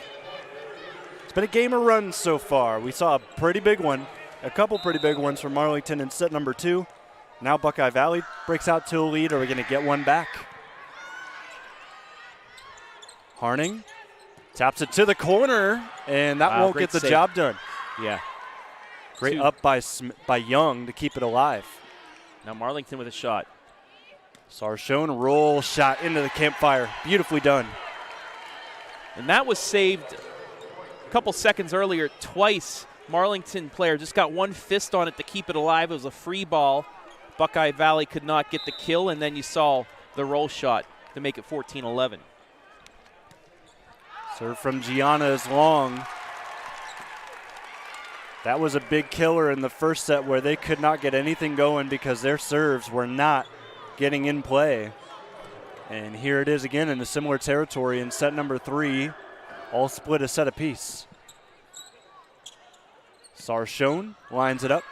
It's been a game of runs so far. We saw a pretty big one, a couple pretty big ones from Marlington in set number 2. Now Buckeye Valley breaks out to a lead. Are we going to get one back? Harning taps it to the corner, and that won't get the job done. Yeah. Great up by Young to keep it alive. Now Marlington with a shot. Sarchione roll shot into the campfire. Beautifully done. And that was saved a couple seconds earlier. Twice, Marlington player just got one fist on it to keep it alive. It was a free ball. Buckeye Valley could not get the kill, and then you saw the roll shot to make it 14-11. Serve from Gianna is long. That was a big killer in the first set where they could not get anything going because their serves were not getting in play. And here it is again in a similar territory in set number 3, all split a set apiece. Sarchione lines it up.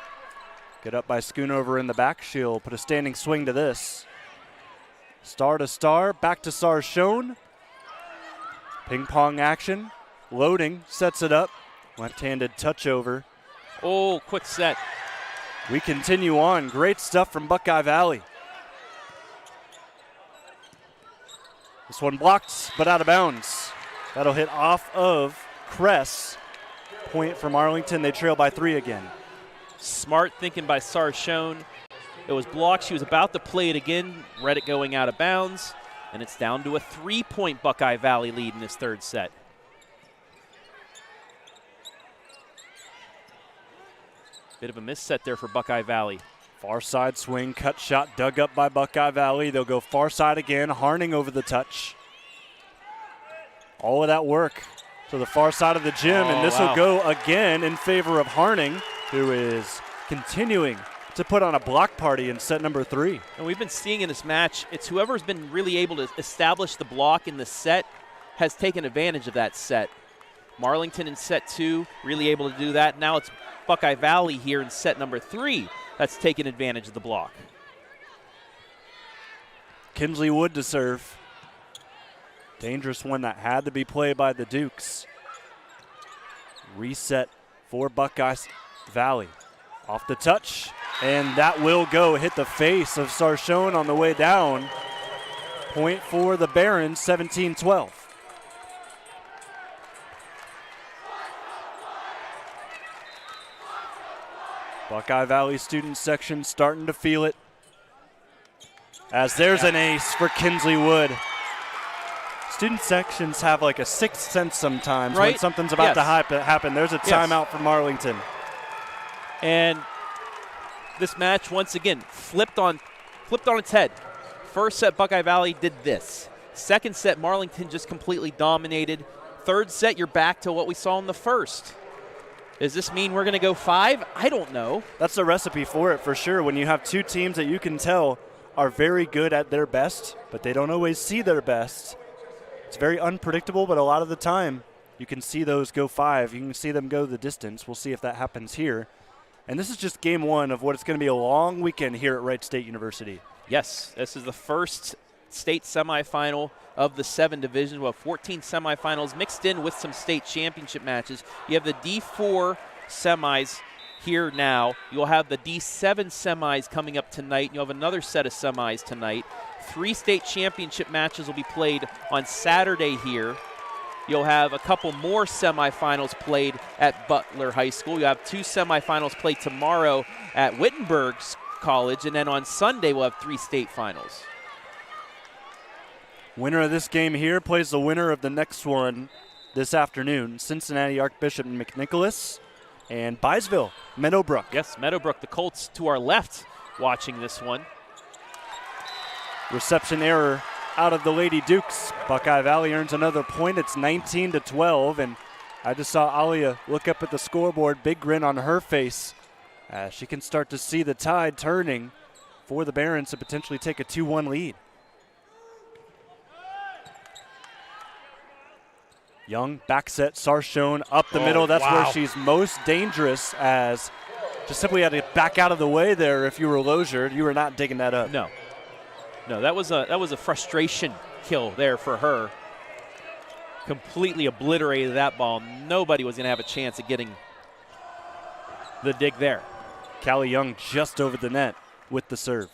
Get up by Schoonover in the back. She'll put a standing swing to this. Star to star, back to Sarchione. Ping pong action. Loading, sets it up. Left-handed touch over. Oh, quick set. We continue on. Great stuff from Buckeye Valley. This one blocked, but out of bounds. That'll hit off of Kress. Point from Arlington. They trail by 3 again. Smart thinking by Sarchione. It was blocked. She was about to play it again. Read it going out of bounds. And it's down to a 3-point Buckeye Valley lead in this third set. Bit of a miss set there for Buckeye Valley. Far side swing, cut shot dug up by Buckeye Valley. They'll go far side again. Harning over the touch. All of that work to the far side of the gym, and this will go again in favor of Harning, who is continuing to put on a block party in set number 3. And we've been seeing in this match, it's whoever's been really able to establish the block in the set has taken advantage of that set. Marlington in set 2, really able to do that. Now it's Buckeye Valley here in set number 3 that's taken advantage of the block. Kinsley Wood to serve. Dangerous one that had to be played by the Dukes. Reset for Buckeye Valley. Off the touch, and that will go. Hit the face of Sarchione on the way down. Point for the Barons, 17-12. Buckeye Valley student section starting to feel it. As there's an ace for Kinsley Wood. Student sections have like a sixth sense sometimes when something's about to happen. There's a timeout for Marlington. And this match, once again, flipped on its head. First set, Buckeye Valley did this. Second set, Marlington just completely dominated. Third set, you're back to what we saw in the first. Does this mean we're going to go 5? I don't know. That's the recipe for it, for sure. When you have two teams that you can tell are very good at their best, but they don't always see their best. It's very unpredictable, but a lot of the time you can see those go 5. You can see them go the distance. We'll see if that happens here. And this is just game 1 of what it's going to be a long weekend here at Wright State University. Yes, this is the first state semifinal of the 7 divisions. We'll have 14 semifinals mixed in with some state championship matches. You have the D4 semis here now. You'll have the D7 semis coming up tonight. You'll have another set of semis tonight. 3 state championship matches will be played on Saturday here. You'll have a couple more semifinals played at Butler High School. You'll have 2 semifinals played tomorrow at Wittenberg College, and then on Sunday we'll have 3 state finals. Winner of this game here plays the winner of the next one this afternoon. Cincinnati Archbishop McNicholas and Byesville Meadowbrook. Yes, Meadowbrook, the Colts to our left watching this one. reception error out of the Lady Dukes. Buckeye Valley earns another point. It's 19-12, and I just saw Alia look up at the scoreboard, big grin on her face. She can start to see the tide turning for the Barons to potentially take a 2-1 lead. Young, back set, Sarchione up the middle. That's where she's most dangerous, as just simply had to back out of the way there. If you were Lozier, you were not digging that up. No, that was a frustration kill there for her. Completely obliterated that ball. Nobody was going to have a chance at getting the dig there. Callie Young just over the net with the serve.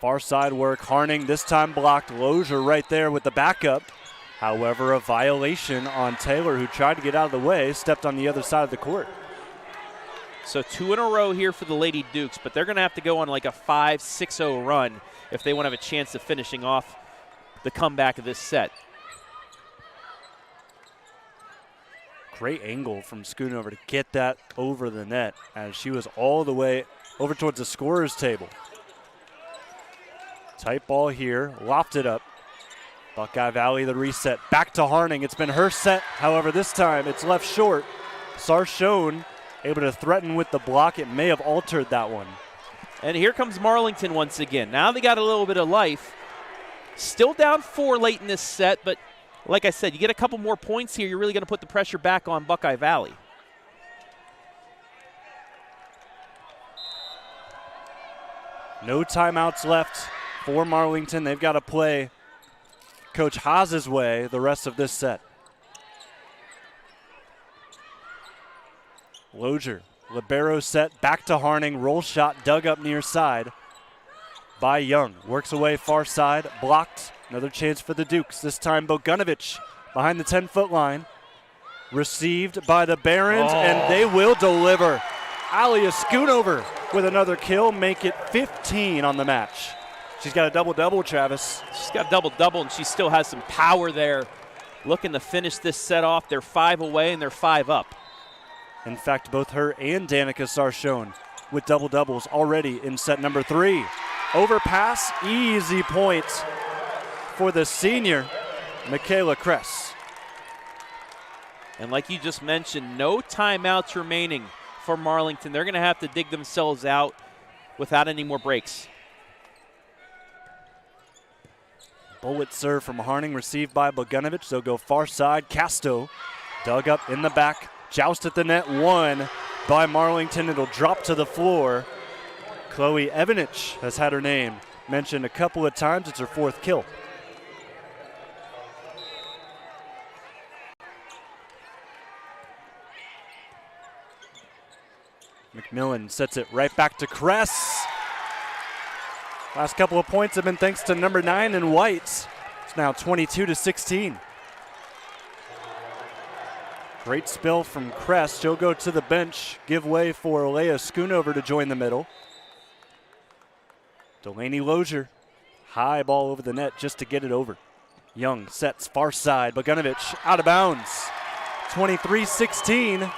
Far side work. Harning this time blocked. Lozier right there with the backup. However, a violation on Taylor, who tried to get out of the way, stepped on the other side of the court. So 2 in a row here for the Lady Dukes, but they're going to have to go on like a 5-6-0 run if they want to have a chance of finishing off the comeback of this set. Great angle from Schoonover to get that over the net, as she was all the way over towards the scorer's table. Tight ball here, lofted up. Buckeye Valley, the reset, back to Harning. It's been her set, however, this time it's left short. Sarchione able to threaten with the block. It may have altered that one. And here comes Marlington once again. Now they got a little bit of life. Still down 4 late in this set, but like I said, you get a couple more points here, you're really going to put the pressure back on Buckeye Valley. No timeouts left for Marlington. They've got to play Coach Haas's way the rest of this set. Lozier, libero set, back to Harning, roll shot dug up near side by Young. Works away far side, blocked. Another chance for the Dukes. This time Bogdanovich behind the 10-foot line. Received by the Barons, and they will deliver. Alia Schoonover with another kill, make it 15 on the match. She's got a double-double, Travis. She's got a double-double, and she still has some power there. Looking to finish this set off. They're 5 away, and they're 5 up. In fact, both her and Danica Sarchione with double-doubles already in set number 3. Overpass, easy points for the senior, Michaela Kress. And like you just mentioned, no timeouts remaining for Marlington. They're going to have to dig themselves out without any more breaks. Bullet serve from Harning, received by Bogdanovich. They'll go far side. Casto dug up in the back. Joust at the net, won by Marlington. It'll drop to the floor. Chloe Evanich has had her name mentioned a couple of times. It's her 4th kill. McMillan sets it right back to Kress. Last couple of points have been thanks to number 9 in whites. It's now 22-16. Great spill from Kress. She'll go to the bench, give way for Alia Schoonover to join the middle. Delaney Lozier, high ball over the net just to get it over. Young sets far side. Bogdanovich out of bounds. 23-16.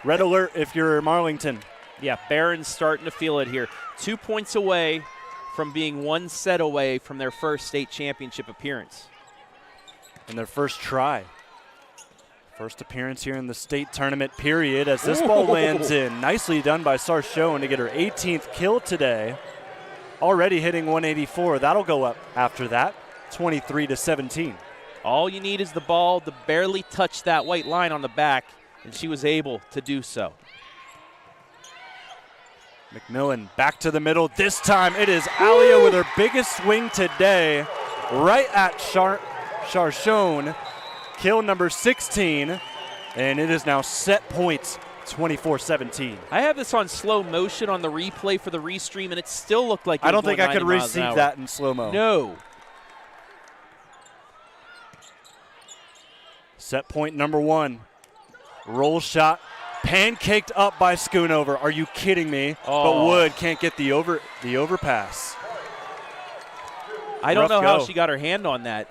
Red alert if you're Marlington. Yeah, Barons starting to feel it here. 2 points away from being 1 set away from their first state championship appearance. And their first try. First appearance here in the state tournament period as this ball lands in. Nicely done by Sarchione to get her 18th kill today. Already hitting 184. That'll go up after that, 23-17. All you need is the ball to barely touch that white line on the back, and she was able to do so. McMillan back to the middle. This time it is Alia with her biggest swing today, right at Sarchione. Kill number 16, and it is now set points, 24-17. I have this on slow motion on the replay for the restream, and it still looked like it I don't was think I could going 90 miles an receive hour. that in slow-mo. No. Set point number 1. Roll shot, pancaked up by Schoonover. Are you kidding me? But Wood can't get the overpass. I don't know how go. she got her hand on that.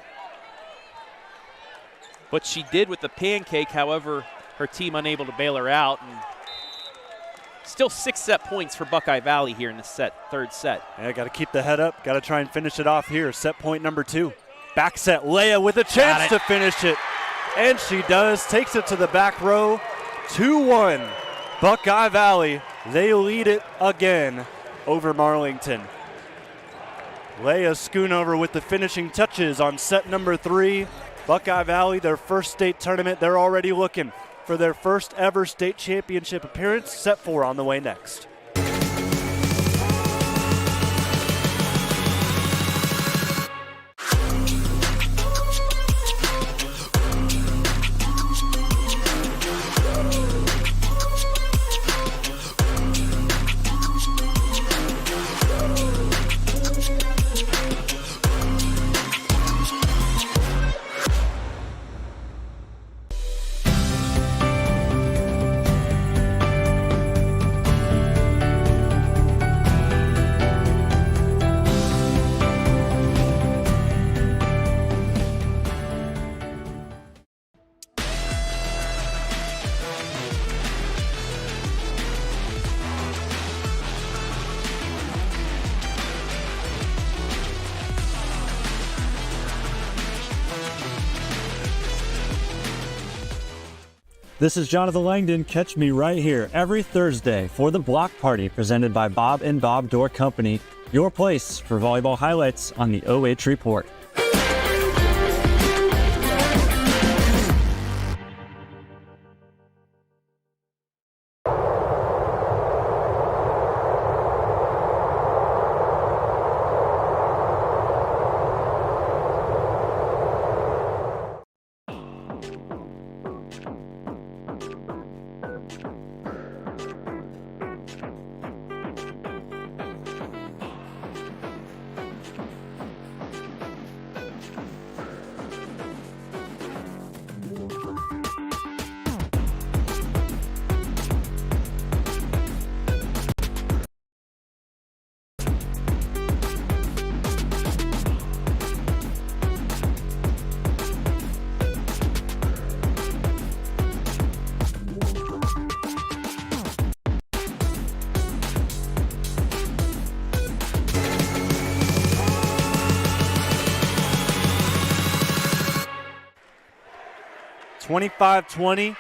But she did with the pancake. However, her team unable to bail her out. And Still 6 set points for Buckeye Valley here in the third set. Yeah, got to keep the head up. Got to try and finish it off here. Set point number 2. Back set, Leah with a chance to finish it. And she does. Takes it to the back row. 2-1. Buckeye Valley. They lead it again over Marlington. Alia Schoonover with the finishing touches on set number 3. Buckeye Valley, their first state tournament. They're already looking for their first ever state championship appearance. Set 4 on the way next. This is Jonathan Langdon. Catch me right here every Thursday for the Block Party presented by Bob and Bob Door Company, your place for volleyball highlights on the OH Report. (25-20),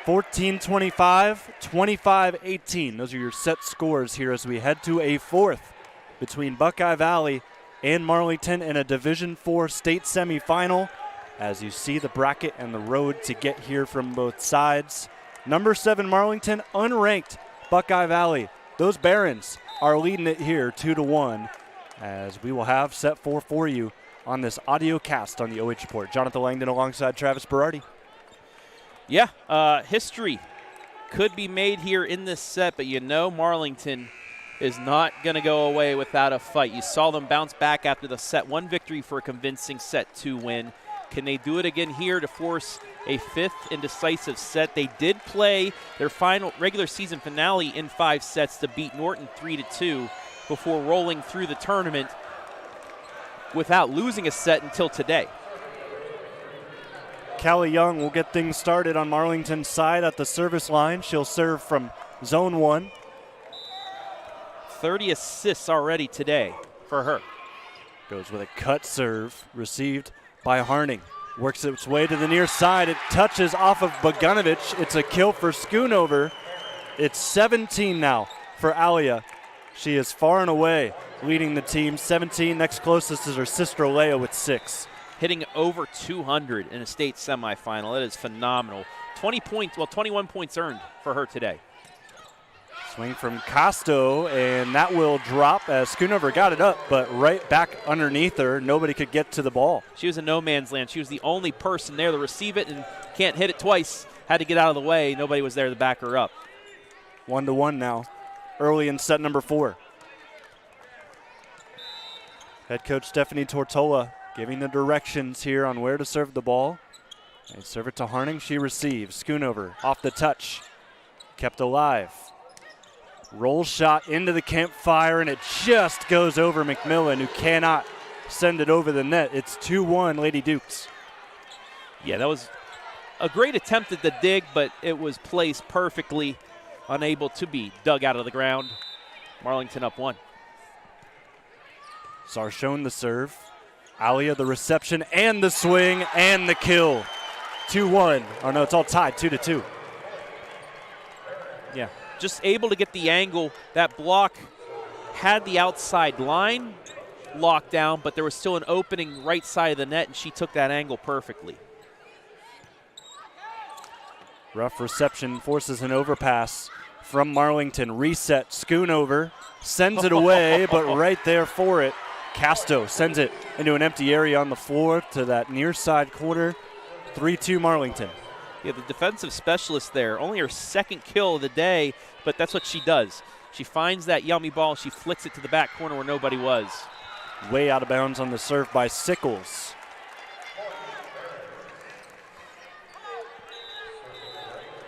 14-25, 25-18. Those are your set scores here as we head to a fourth between Buckeye Valley and Marlington in a Division IV state semifinal. As you see the bracket and the road to get here from both sides. Number 7 Marlington, unranked Buckeye Valley. Those Barons are leading it here 2-1 as we will have set 4 for you on this audio cast on the OH Report. Jonathan Langdon alongside Travis Berardi. Yeah, history could be made here in this set, but you know Marlington is not going to go away without a fight. You saw them bounce back after the set 1 victory for a convincing set 2 win. Can they do it again here to force a 5th and decisive set? They did play their final regular season finale in 5 sets to beat Norton 3-2 before rolling through the tournament without losing a set until today. Callie Young will get things started on Marlington's side at the service line. She'll serve from zone 1. 30 assists already today for her. Goes with a cut serve, received by Harning. Works its way to the near side. It touches off of Bogdanovich. It's a kill for Schoonover. It's 17 now for Alia. She is far and away leading the team. 17, next closest is her sister Leah with 6. Hitting over 200 in a state semifinal. That is phenomenal. 21 points earned for her today. Swing from Costo, and that will drop as Schoonover got it up, but right back underneath her. Nobody could get to the ball. She was in no man's land. She was the only person there to receive it and can't hit it twice. Had to get out of the way. Nobody was there to back her up. 1-1 now, early in set number 4. Head coach Stephanie Tortola giving the directions here on where to serve the ball. They serve it to Harning. She receives. Schoonover off the touch. Kept alive. Roll shot into the campfire, and it just goes over McMillan, who cannot send it over the net. It's 2-1 Lady Dukes. Yeah, that was a great attempt at the dig, but it was placed perfectly. unable to be dug out of the ground. Marlington up 1. Sarchione the serve. Alia the reception and the swing and the kill. 2-1. Oh no, it's all tied, 2-2. Yeah, just able to get the angle. That block had the outside line locked down, but there was still an opening right side of the net, and she took that angle perfectly. Rough reception forces an overpass from Marlington. Reset, Schoonover sends it away, but right there for it. Casto sends it into an empty area on the floor to that near side corner. 3-2 Marlington. Yeah, the defensive specialist there, only her second kill of the day, but that's what she does. She finds that yummy ball, she flicks it to the back corner where nobody was. Way out of bounds on the serve by Sickles.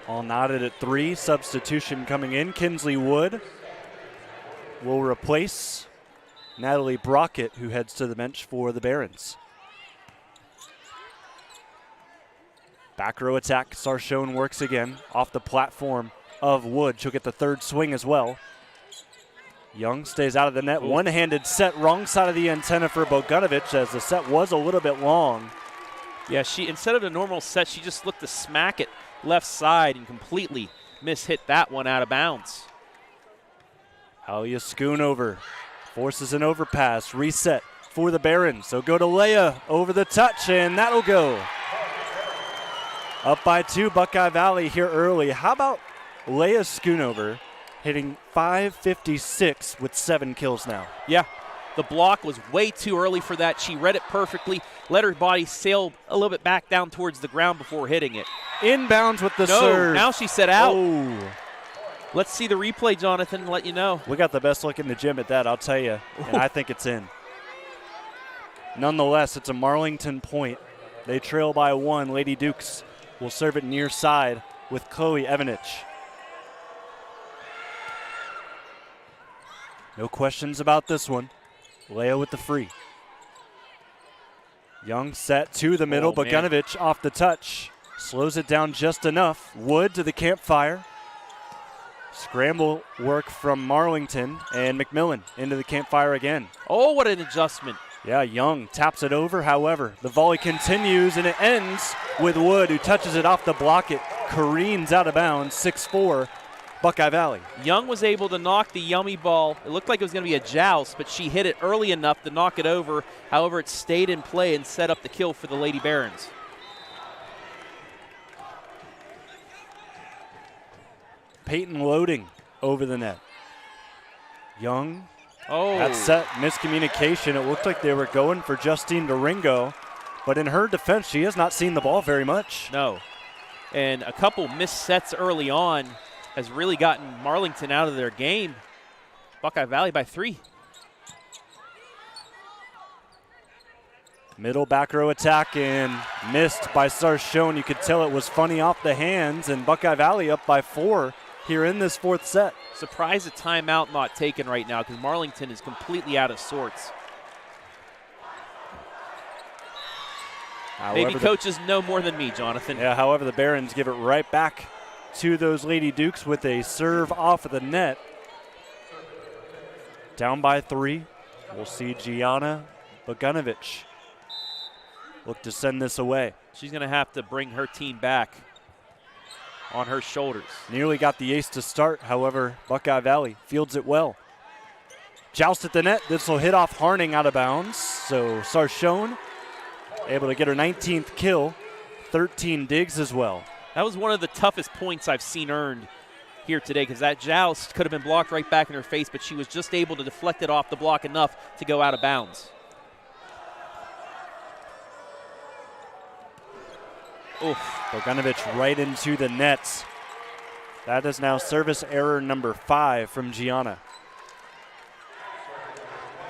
All knotted at 3. Substitution coming in. Kinsley Wood will replace Natalie Brockett, who heads to the bench for the Barons. Back row attack. Sarchione works again off the platform of Wood. She'll get the third swing as well. Young stays out of the net. One-handed set, wrong side of the antenna for Bogdanovich, as the set was a little bit long. Yeah, she instead of the normal set, she just looked to smack it left side and completely mishit that one out of bounds. Alia Schoonover forces an overpass. Reset for the Barons. So go to Leia over the touch, and that'll go. Up by 2, Buckeye Valley here early. How about Alia Schoonover hitting .556 with 7 kills now? Yeah, the block was way too early for that. She read it perfectly, let her body sail a little bit back down towards the ground before hitting it. Inbounds with the serve. Now she set out. Oh. Let's see the replay, Jonathan, and let you know. We got the best look in the gym at that, I'll tell you, and I think it's in. Nonetheless, it's a Marlington point. They trail by 1. Lady Dukes will serve it near side with Chloe Evanich. No questions about this one. Leia with the free. Young set to the middle. Bogdanovich off the touch. Slows it down just enough. Wood to the campfire. Scramble work from Marlington, and McMillan into the campfire again. Oh, what an adjustment. Yeah, Young taps it over. However, the volley continues, and it ends with Wood, who touches it off the block. It careens out of bounds, 6-4, Buckeye Valley. Young was able to knock the yummy ball. It looked like it was going to be a joust, but she hit it early enough to knock it over. However, it stayed in play and set up the kill for the Lady Barons. Peyton loading over the net. Young. Oh. That set miscommunication. It looked like they were going for Justine Doringo, but in her defense, she has not seen the ball very much. No. And a couple missed sets early on has really gotten Marlington out of their game. Buckeye Valley by 3. Middle back row attack and missed by Sarchione. You could tell it was funny off the hands, and Buckeye Valley up by 4 here in this 4th set. Surprised a timeout not taken right now because Marlington is completely out of sorts. Maybe coaches know more than me, Jonathan. Yeah, however, the Barons give it right back to those Lady Dukes with a serve off of the net. Down by 3. We'll see Gianna Bogdanovich look to send this away. She's going to have to bring her team back on her shoulders. Nearly got the ace to start, however, Buckeye Valley fields it well. Joust at the net. This will hit off Harning out of bounds. So Sarchione able to get her 19th kill, 13 digs as well. That was one of the toughest points I've seen earned here today because that joust could have been blocked right back in her face, but she was just able to deflect it off the block enough to go out of bounds. Oof. Bogdanovich right into the nets. That is now service error number 5 from Gianna.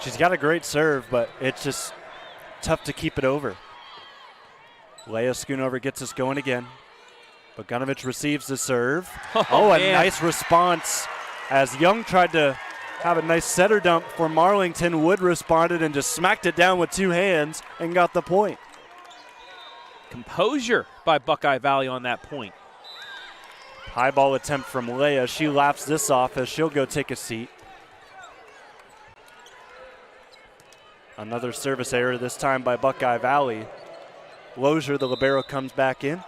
She's got a great serve, but it's just tough to keep it over. Alia Schoonover gets us going again. Bogdanovich receives the serve. A nice response as Young tried to have a nice setter dump for Marlington. Wood responded and just smacked it down with 2 hands and got the point. Composure by Buckeye Valley on that point. High ball attempt from Leia. She laps this off as she'll go take a seat. Another service error, this time by Buckeye Valley. Lozier, the libero, comes back in.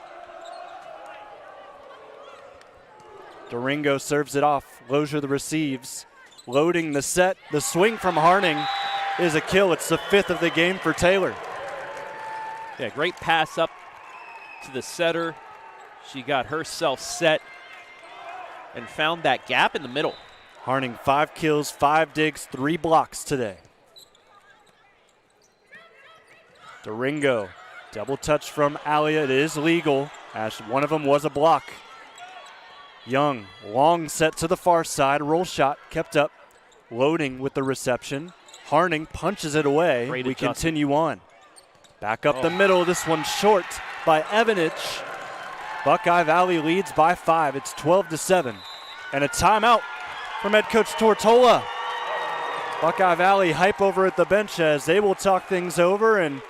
Durango serves it off. Lozier the receives. Loading the set. The swing from Harning is a kill. It's the 5th of the game for Taylor. Yeah, great pass up to the setter. She got herself set and found that gap in the middle. Harning 5 kills, 5 digs, 3 blocks today. Durango, double touch from Alia. It is legal, as one of them was a block. Young, long set to the far side, roll shot kept up. Loading with the reception. Harning punches it away. Great we adjustment. Continue on. Back up the middle, this one short by Evanich. Buckeye Valley leads by 5. It's 12-7. And a timeout from head coach Tortola. Buckeye Valley hype over at the bench as they will talk things over, and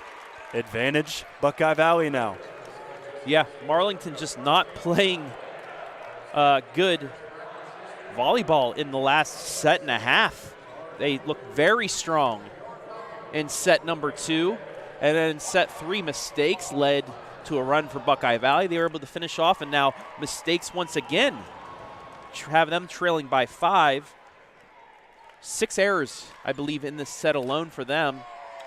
advantage Buckeye Valley now. Yeah, Marlington just not playing good volleyball in the last set and a half. They look very strong in set number 2. And then set 3, mistakes led to a run for Buckeye Valley. They were able to finish off, and now mistakes once again. Have them trailing by 5. 6 errors, I believe, in this set alone for them.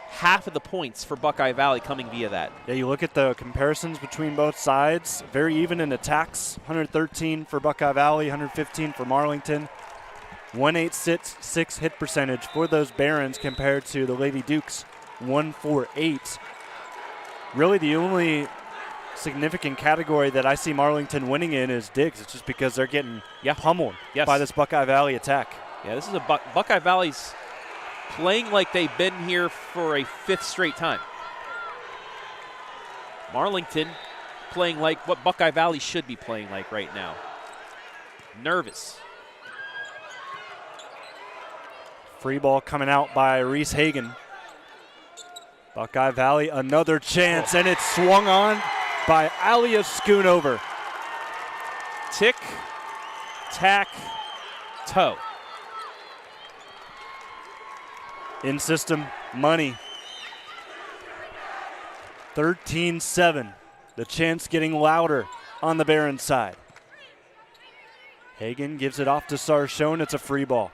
Half of the points for Buckeye Valley coming via that. Yeah, you look at the comparisons between both sides. Very even in attacks. 113 for Buckeye Valley, 115 for Marlington. 1.86 hit percentage for those Barons compared to the Lady Dukes. 148. Really the only significant category that I see Marlington winning in is digs. It's just because they're getting pummeled by this Buckeye Valley attack. Yeah, this is a Buckeye Valley's playing like they've been here for a 5th straight time. Marlington playing like what Buckeye Valley should be playing like right now. Nervous. Free ball coming out by Reese Hagan. Buckeye Valley, another chance, and it's swung on by Alia Schoonover. Tick, tack, toe. In system, money. 13-7. The chance getting louder on the Barons side. Hagan gives it off to Sarchione. It's a free ball.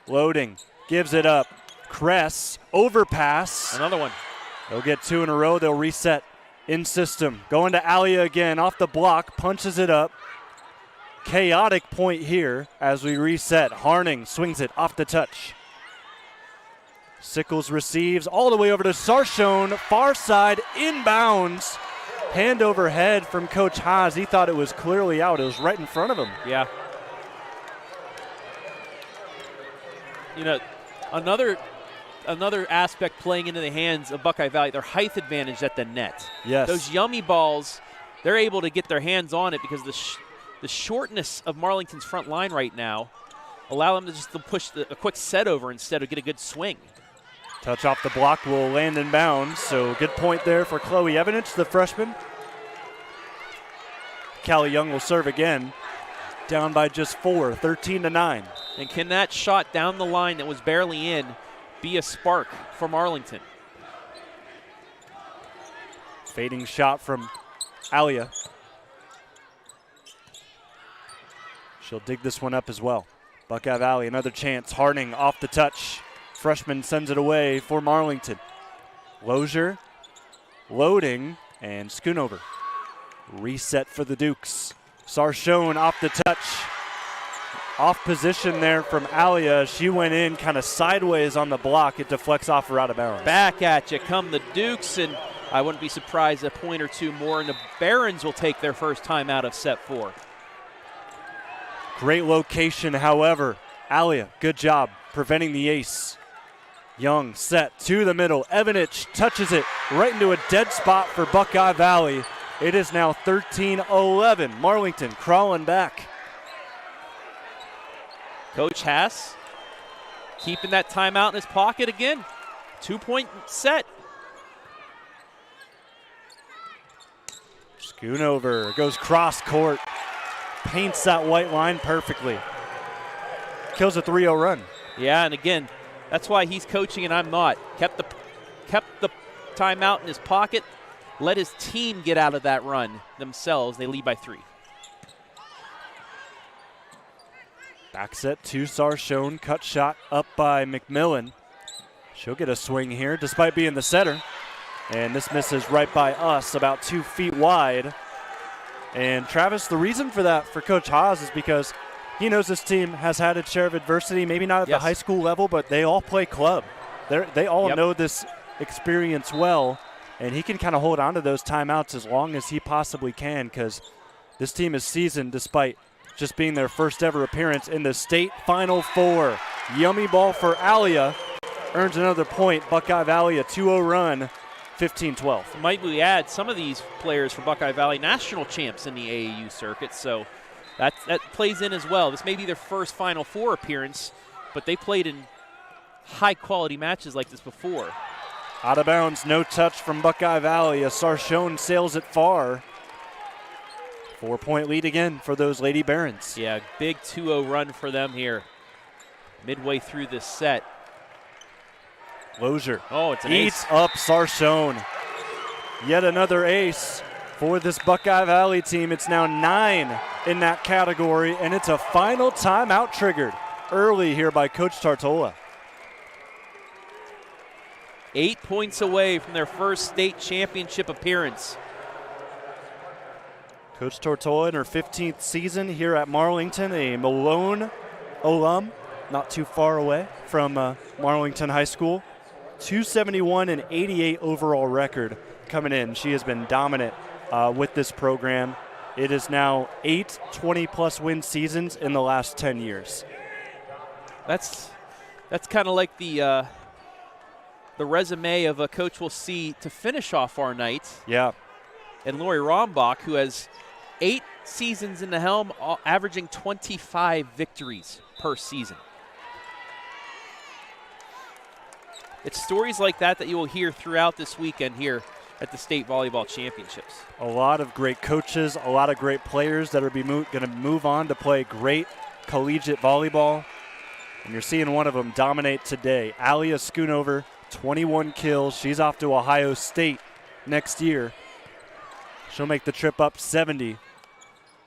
Loading, gives it up. Kress, overpass. Another one. They'll get 2 in a row. They'll reset in system. Going to Alia again, off the block, punches it up. Chaotic point here as we reset. Harning swings it off the touch. Sickles receives all the way over to Sarchione. Far side, inbounds. Hand over head from Coach Haas. He thought it was clearly out. It was right in front of him. Yeah. You know, another aspect playing into the hands of Buckeye Valley, their height advantage at the net. Yes. Those yummy balls, they're able to get their hands on it because the shortness of Marlington's front line right now allow them to just push a quick set over instead of get a good swing. Touch off the block will land in bounds, so good point there for Chloe Evanich, the freshman. Callie Young will serve again, down by just 4, 13-9. And can that shot down the line that was barely in be a spark for Marlington? Fading shot from Alia. She'll dig this one up as well. Buckeye Valley, another chance. Harning off the touch. Freshman sends it away for Marlington. Lozier, loading, and Schoonover. Reset for the Dukes. Sarchione off the touch. Off position there from Alia. She went in kind of sideways on the block. It deflects off her out of bounds. Back at you come the Dukes, and I wouldn't be surprised a point or two more, and the Barons will take their first time out of set 4. Great location, however. Alia, good job preventing the ace. Young set to the middle. Evanich touches it right into a dead spot for Buckeye Valley. It is now 13-11. Marlington crawling back. Coach Haas keeping that timeout in his pocket again. 2-point set. Schoonover goes cross court. paints that white line perfectly. Kills a 3-0 run. Yeah, and again, that's why he's coaching and I'm not. Kept the timeout in his pocket, let his team get out of that run themselves. They lead by 3. Back set to Sarchione, cut shot up by McMillan. She'll get a swing here despite being the setter. And this misses right by us, about 2 feet wide. And Travis, the reason for that for Coach Haas is because he knows this team has had its share of adversity, maybe not at the high school level, but they all play club. They all know this experience well, and he can kind of hold on to those timeouts as long as he possibly can, because this team is seasoned despite just being their first ever appearance in the state Final Four. Yummy ball for Alia. Earns another point. Buckeye Valley a 2-0 run, 15-12. Might we add some of these players from Buckeye Valley national champs in the AAU circuit, so that plays in as well. This may be their first Final Four appearance, but they played in high-quality matches like this before. Out of bounds, no touch from Buckeye Valley as Sarchione sails it far. 4-point lead again for those Lady Barons. Yeah, big 2-0 run for them here midway through this set. Lozier it's an eats ace. up Sarchione. Yet another ace for this Buckeye Valley team. It's now 9 in that category, and it's a final timeout triggered early here by Coach Tartola. 8 points away from their first state championship appearance. Coach Tortola in her 15th season here at Marlington, a Malone alum, not too far away from Marlington High School. 271 and 88 overall record coming in. She has been dominant with this program. It is now 8 20-plus win seasons in the last 10 years. That's kind of like the resume of a coach we'll see to finish off our night. Yeah. And Lori Rombach, who has 8 seasons in the helm, averaging 25 victories per season. It's stories like that you will hear throughout this weekend here at the State Volleyball Championships. A lot of great coaches, a lot of great players that are going to move on to play great collegiate volleyball. And you're seeing one of them dominate today. Alia Schoonover, 21 kills. She's off to Ohio State next year. She'll make the trip up 70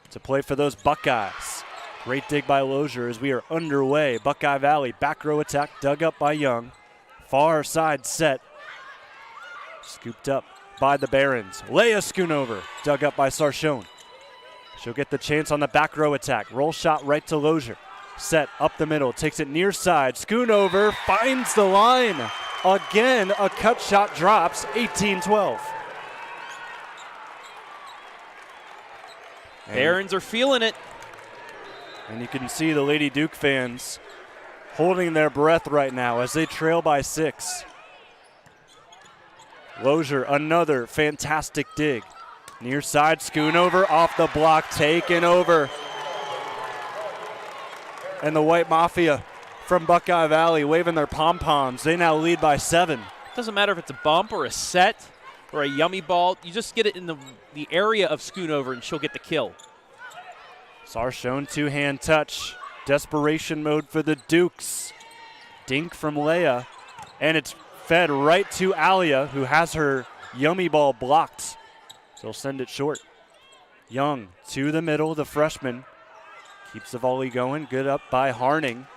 to play for those Buckeyes. Great dig by Lozier as we are underway. Buckeye Valley back row attack dug up by Young. Far side set. Scooped up by the Barons. Alia Schoonover dug up by Sarchione. She'll get the chance on the back row attack. Roll shot right to Lozier. Set up the middle. Takes it near side. Schoonover finds the line. Again, a cut shot drops. 18-12. Barons are feeling it. And you can see the Lady Duke fans holding their breath right now as they trail by 6. Lozier, another fantastic dig. Near side, Schoonover off the block, taken over. And the White Mafia from Buckeye Valley waving their pom-poms. They now lead by 7. Doesn't matter if it's a bump or a set or a yummy ball. You just get it in the area of Schoonover and she'll get the kill. Sarchione two-hand touch. Desperation mode for the Dukes. Dink from Leia. And it's fed right to Alia, who has her yummy ball blocked. So he'll send it short. Young to the middle, the freshman. Keeps the volley going. Good up by Harning.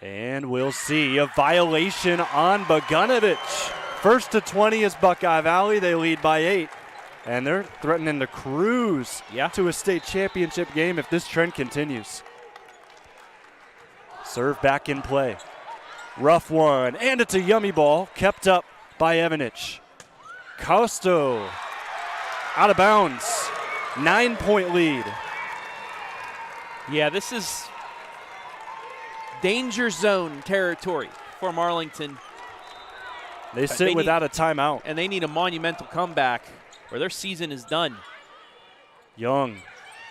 And we'll see a violation on Bogdanovich. First to 20 is Buckeye Valley. They lead by 8. And they're threatening to cruise to a state championship game if this trend continues. Serve back in play. Rough one, and it's a yummy ball kept up by Evanich. Costo out of bounds. 9-point lead. Yeah, this is danger zone territory for Marlington. They sit without a timeout. And they need a monumental comeback or their season is done. Young,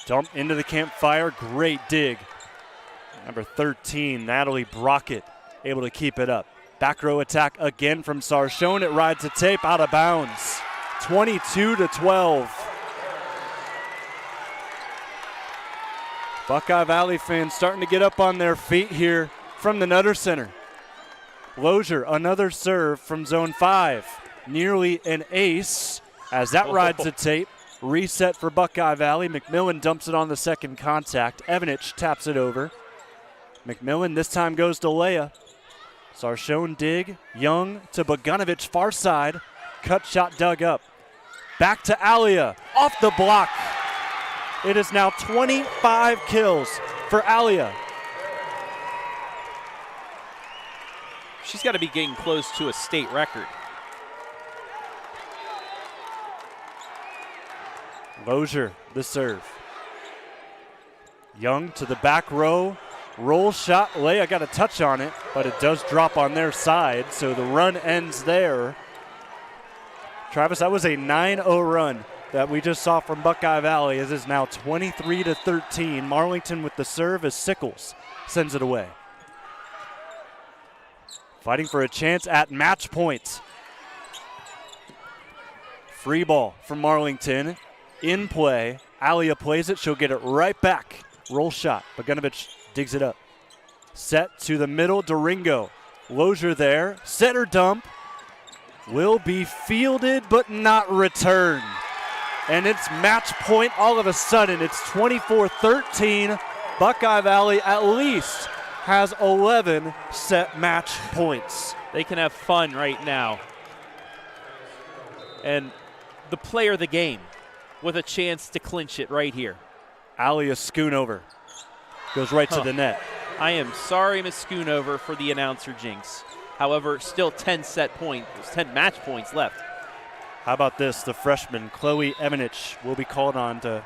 dump into the campfire. Great dig. Number 13, Natalie Brockett, able to keep it up. Back row attack again from Sarchione. It rides the tape out of bounds. 22-12. Buckeye Valley fans starting to get up on their feet here from the Nutter Center. Lozier, another serve from zone 5. Nearly an ace as that rides the tape. Reset for Buckeye Valley. McMillan dumps it on the second contact. Evanich taps it over. McMillan this time goes to Leia. Sarchione dig. Young to Bogdanovich, far side. Cut shot dug up. Back to Alia. Off the block. It is now 25 kills for Alia. She's got to be getting close to a state record. Lozier, the serve. Young to the back row. Roll shot. Leia got a touch on it, but it does drop on their side, so the run ends there. Travis, that was a 9-0 run that we just saw from Buckeye Valley. It is now 23-13. Marlington with the serve as Sickles sends it away. Fighting for a chance at match point. Free ball from Marlington. In play. Alia plays it. She'll get it right back. Roll shot. Bogdanovich digs it up. Set to the middle. Doringo. Lozier there. Center dump. Will be fielded but not returned. And it's match point all of a sudden. It's 24-13. Buckeye Valley at least has 11 set match points. They can have fun right now. And the player of the game with a chance to clinch it right here. Alia Schoonover goes right to the net. I am sorry, Miss Schoonover, for the announcer jinx. However, still 10 match points left. How about this? The freshman, Chloe Evanich, will be called on to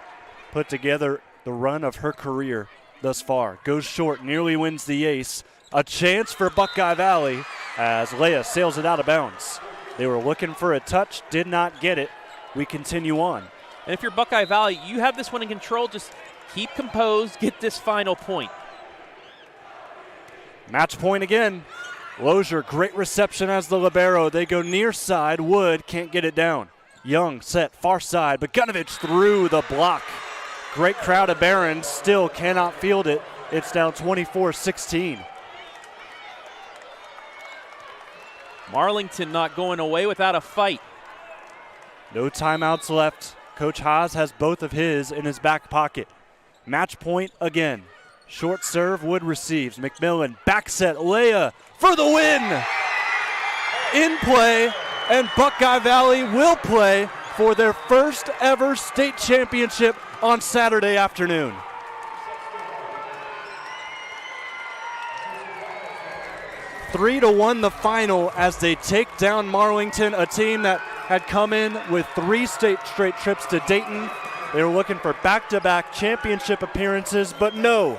put together the run of her career thus far. Goes short, nearly wins the ace. A chance for Buckeye Valley as Leia sails it out of bounds. They were looking for a touch, did not get it. We continue on. And if you're Buckeye Valley, you have this one in control. Just keep composed, get this final point. Match point again. Lozier, great reception as the libero. They go near side. Wood can't get it down. Young set far side, but Bogdanovich through the block. Great crowd of Barons still cannot field it. It's now 24-16. Marlington not going away without a fight. No timeouts left. Coach Haas has both of his in his back pocket. Match point again. Short serve, Wood receives. McMillan, back set, Leia for the win! In play, and Buckeye Valley will play for their first ever state championship on Saturday afternoon. Three to 1 the final as they take down Marlington, a team that had come in with 3 straight trips to Dayton. They were looking for back-to-back championship appearances, but no.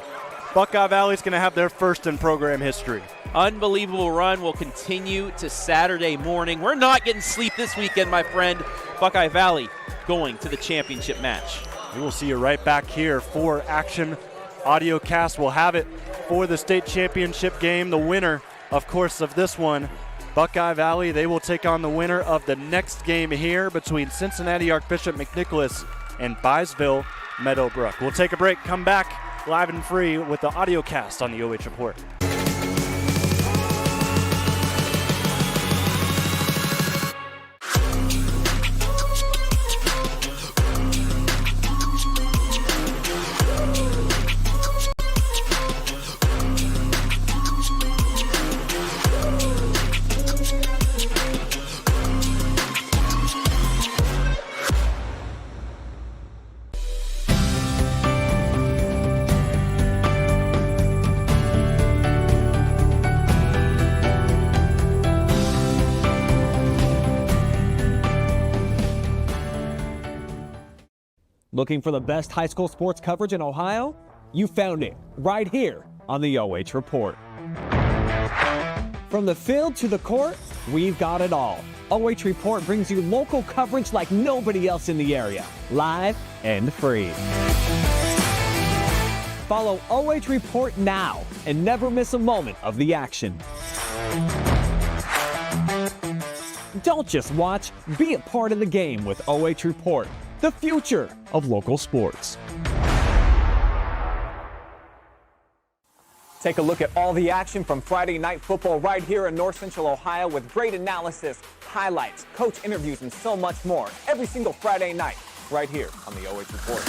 Buckeye Valley's going to have their first in program history. Unbelievable run will continue to Saturday morning. We're not getting sleep this weekend, my friend. Buckeye Valley going to the championship match. We will see you right back here for action. Audiocast will have it for the state championship game. The winner, of course, of this one, Buckeye Valley, they will take on the winner of the next game here between Cincinnati Archbishop McNicholas and Byesville Meadowbrook. We'll take a break, come back live and free with the audiocast on the OH Report. Looking for the best high school sports coverage in Ohio? You found it right here on the OH Report. From the field to the court, we've got it all. OH Report brings you local coverage like nobody else in the area, live and free. Follow OH Report now and never miss a moment of the action. Don't just watch, be a part of the game with OH Report, the future of local sports. Take a look at all the action from Friday Night Football right here in North Central Ohio with great analysis, highlights, coach interviews, and so much more every single Friday night right here on the OH Report.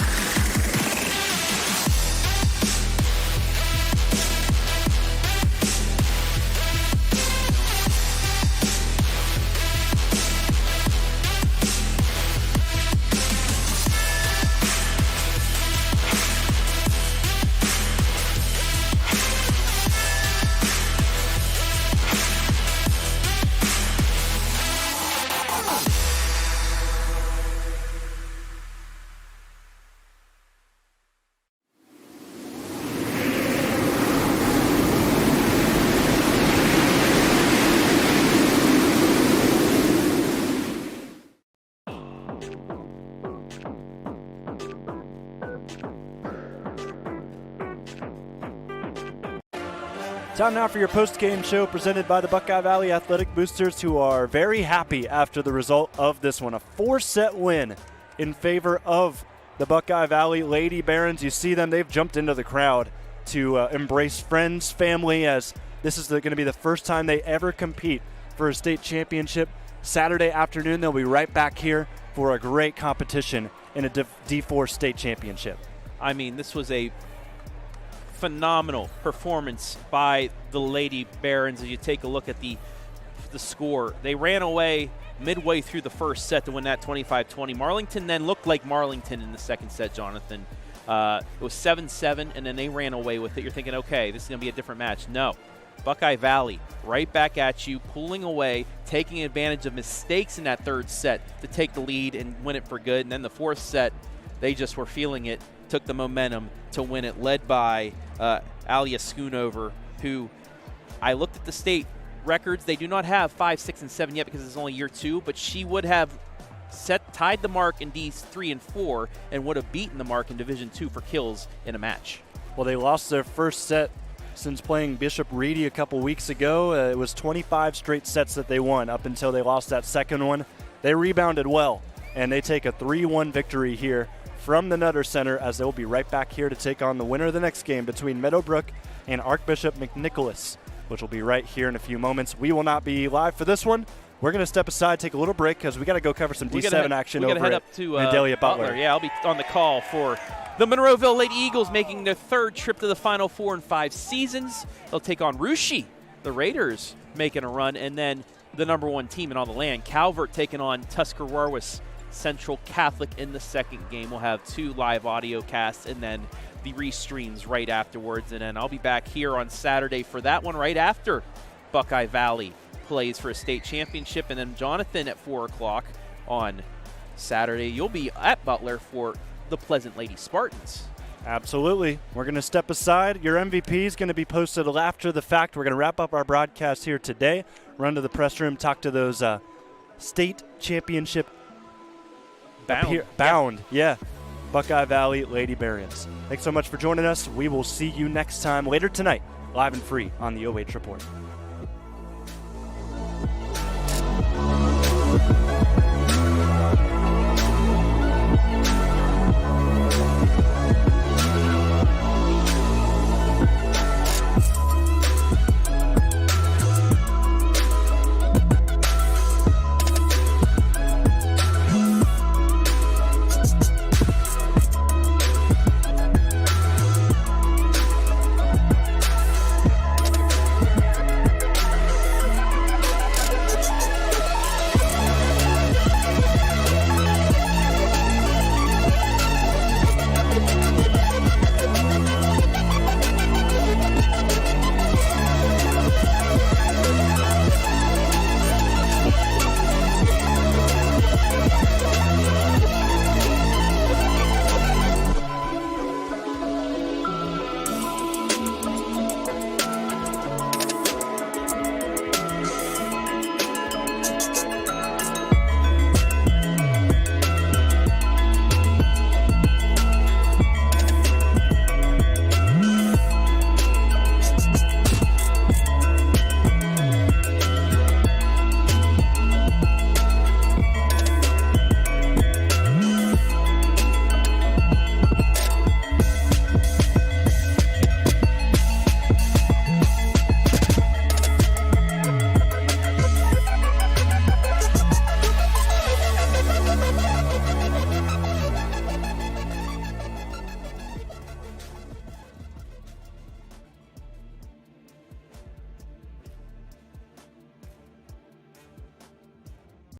Time now for your post-game show presented by the Buckeye Valley Athletic Boosters, who are very happy after the result of this one. A 4-set win in favor of the Buckeye Valley Lady Barons. You see them, they've jumped into the crowd to embrace friends, family, as this is going to be the first time they ever compete for a state championship. Saturday afternoon, they'll be right back here for a great competition in a D4 state championship. I mean, this was a phenomenal performance by the Lady Barons. As you take a look at the score, they ran away midway through the first set to win that 25-20. Marlington then looked like Marlington in the second set, Jonathan. It was 7-7, and then they ran away with it. You're thinking, okay, this is going to be a different match. No. Buckeye Valley right back at you, pulling away, taking advantage of mistakes in that third set to take the lead and win it for good. And then the fourth set, they just were feeling it, took the momentum to win it, led by Alia Schoonover, who I looked at the state records. They do not have 5, 6, and 7 yet because it's only year 2, but she would have tied the mark in D3 and 4 and would have beaten the mark in Division 2 for kills in a match. Well, they lost their first set since playing Bishop Reedy a couple weeks ago. It was 25 straight sets that they won up until they lost that second one. They rebounded well, and they take a 3-1 victory here from the Nutter Center, as they'll be right back here to take on the winner of the next game between Meadowbrook and Archbishop McNicholas, which will be right here in a few moments. We will not be live for this one. We're going to step aside, take a little break, because we got to go cover some D7 action over head at up to Vandalia Butler. Yeah, I'll be on the call for the Monroeville Lady Eagles, making their third trip to the Final Four in 5 seasons. They'll take on Russia, the Raiders, making a run, and then the number 1 team in all the land, Calvert, taking on Tuscarawas Central Catholic in the second game. We'll have 2 live audio casts and then the restreams right afterwards. And then I'll be back here on Saturday for that one right after Buckeye Valley plays for a state championship. And then Jonathan at 4 o'clock on Saturday, you'll be at Butler for the Pleasant Lady Spartans. Absolutely. We're going to step aside. Your MVP is going to be posted after the fact. We're going to wrap up our broadcast here today, run to the press room, talk to those state championship bound. Yeah. Buckeye Valley Lady Barons. Thanks so much for joining us. We will see you next time later tonight, live and free on the OH Report.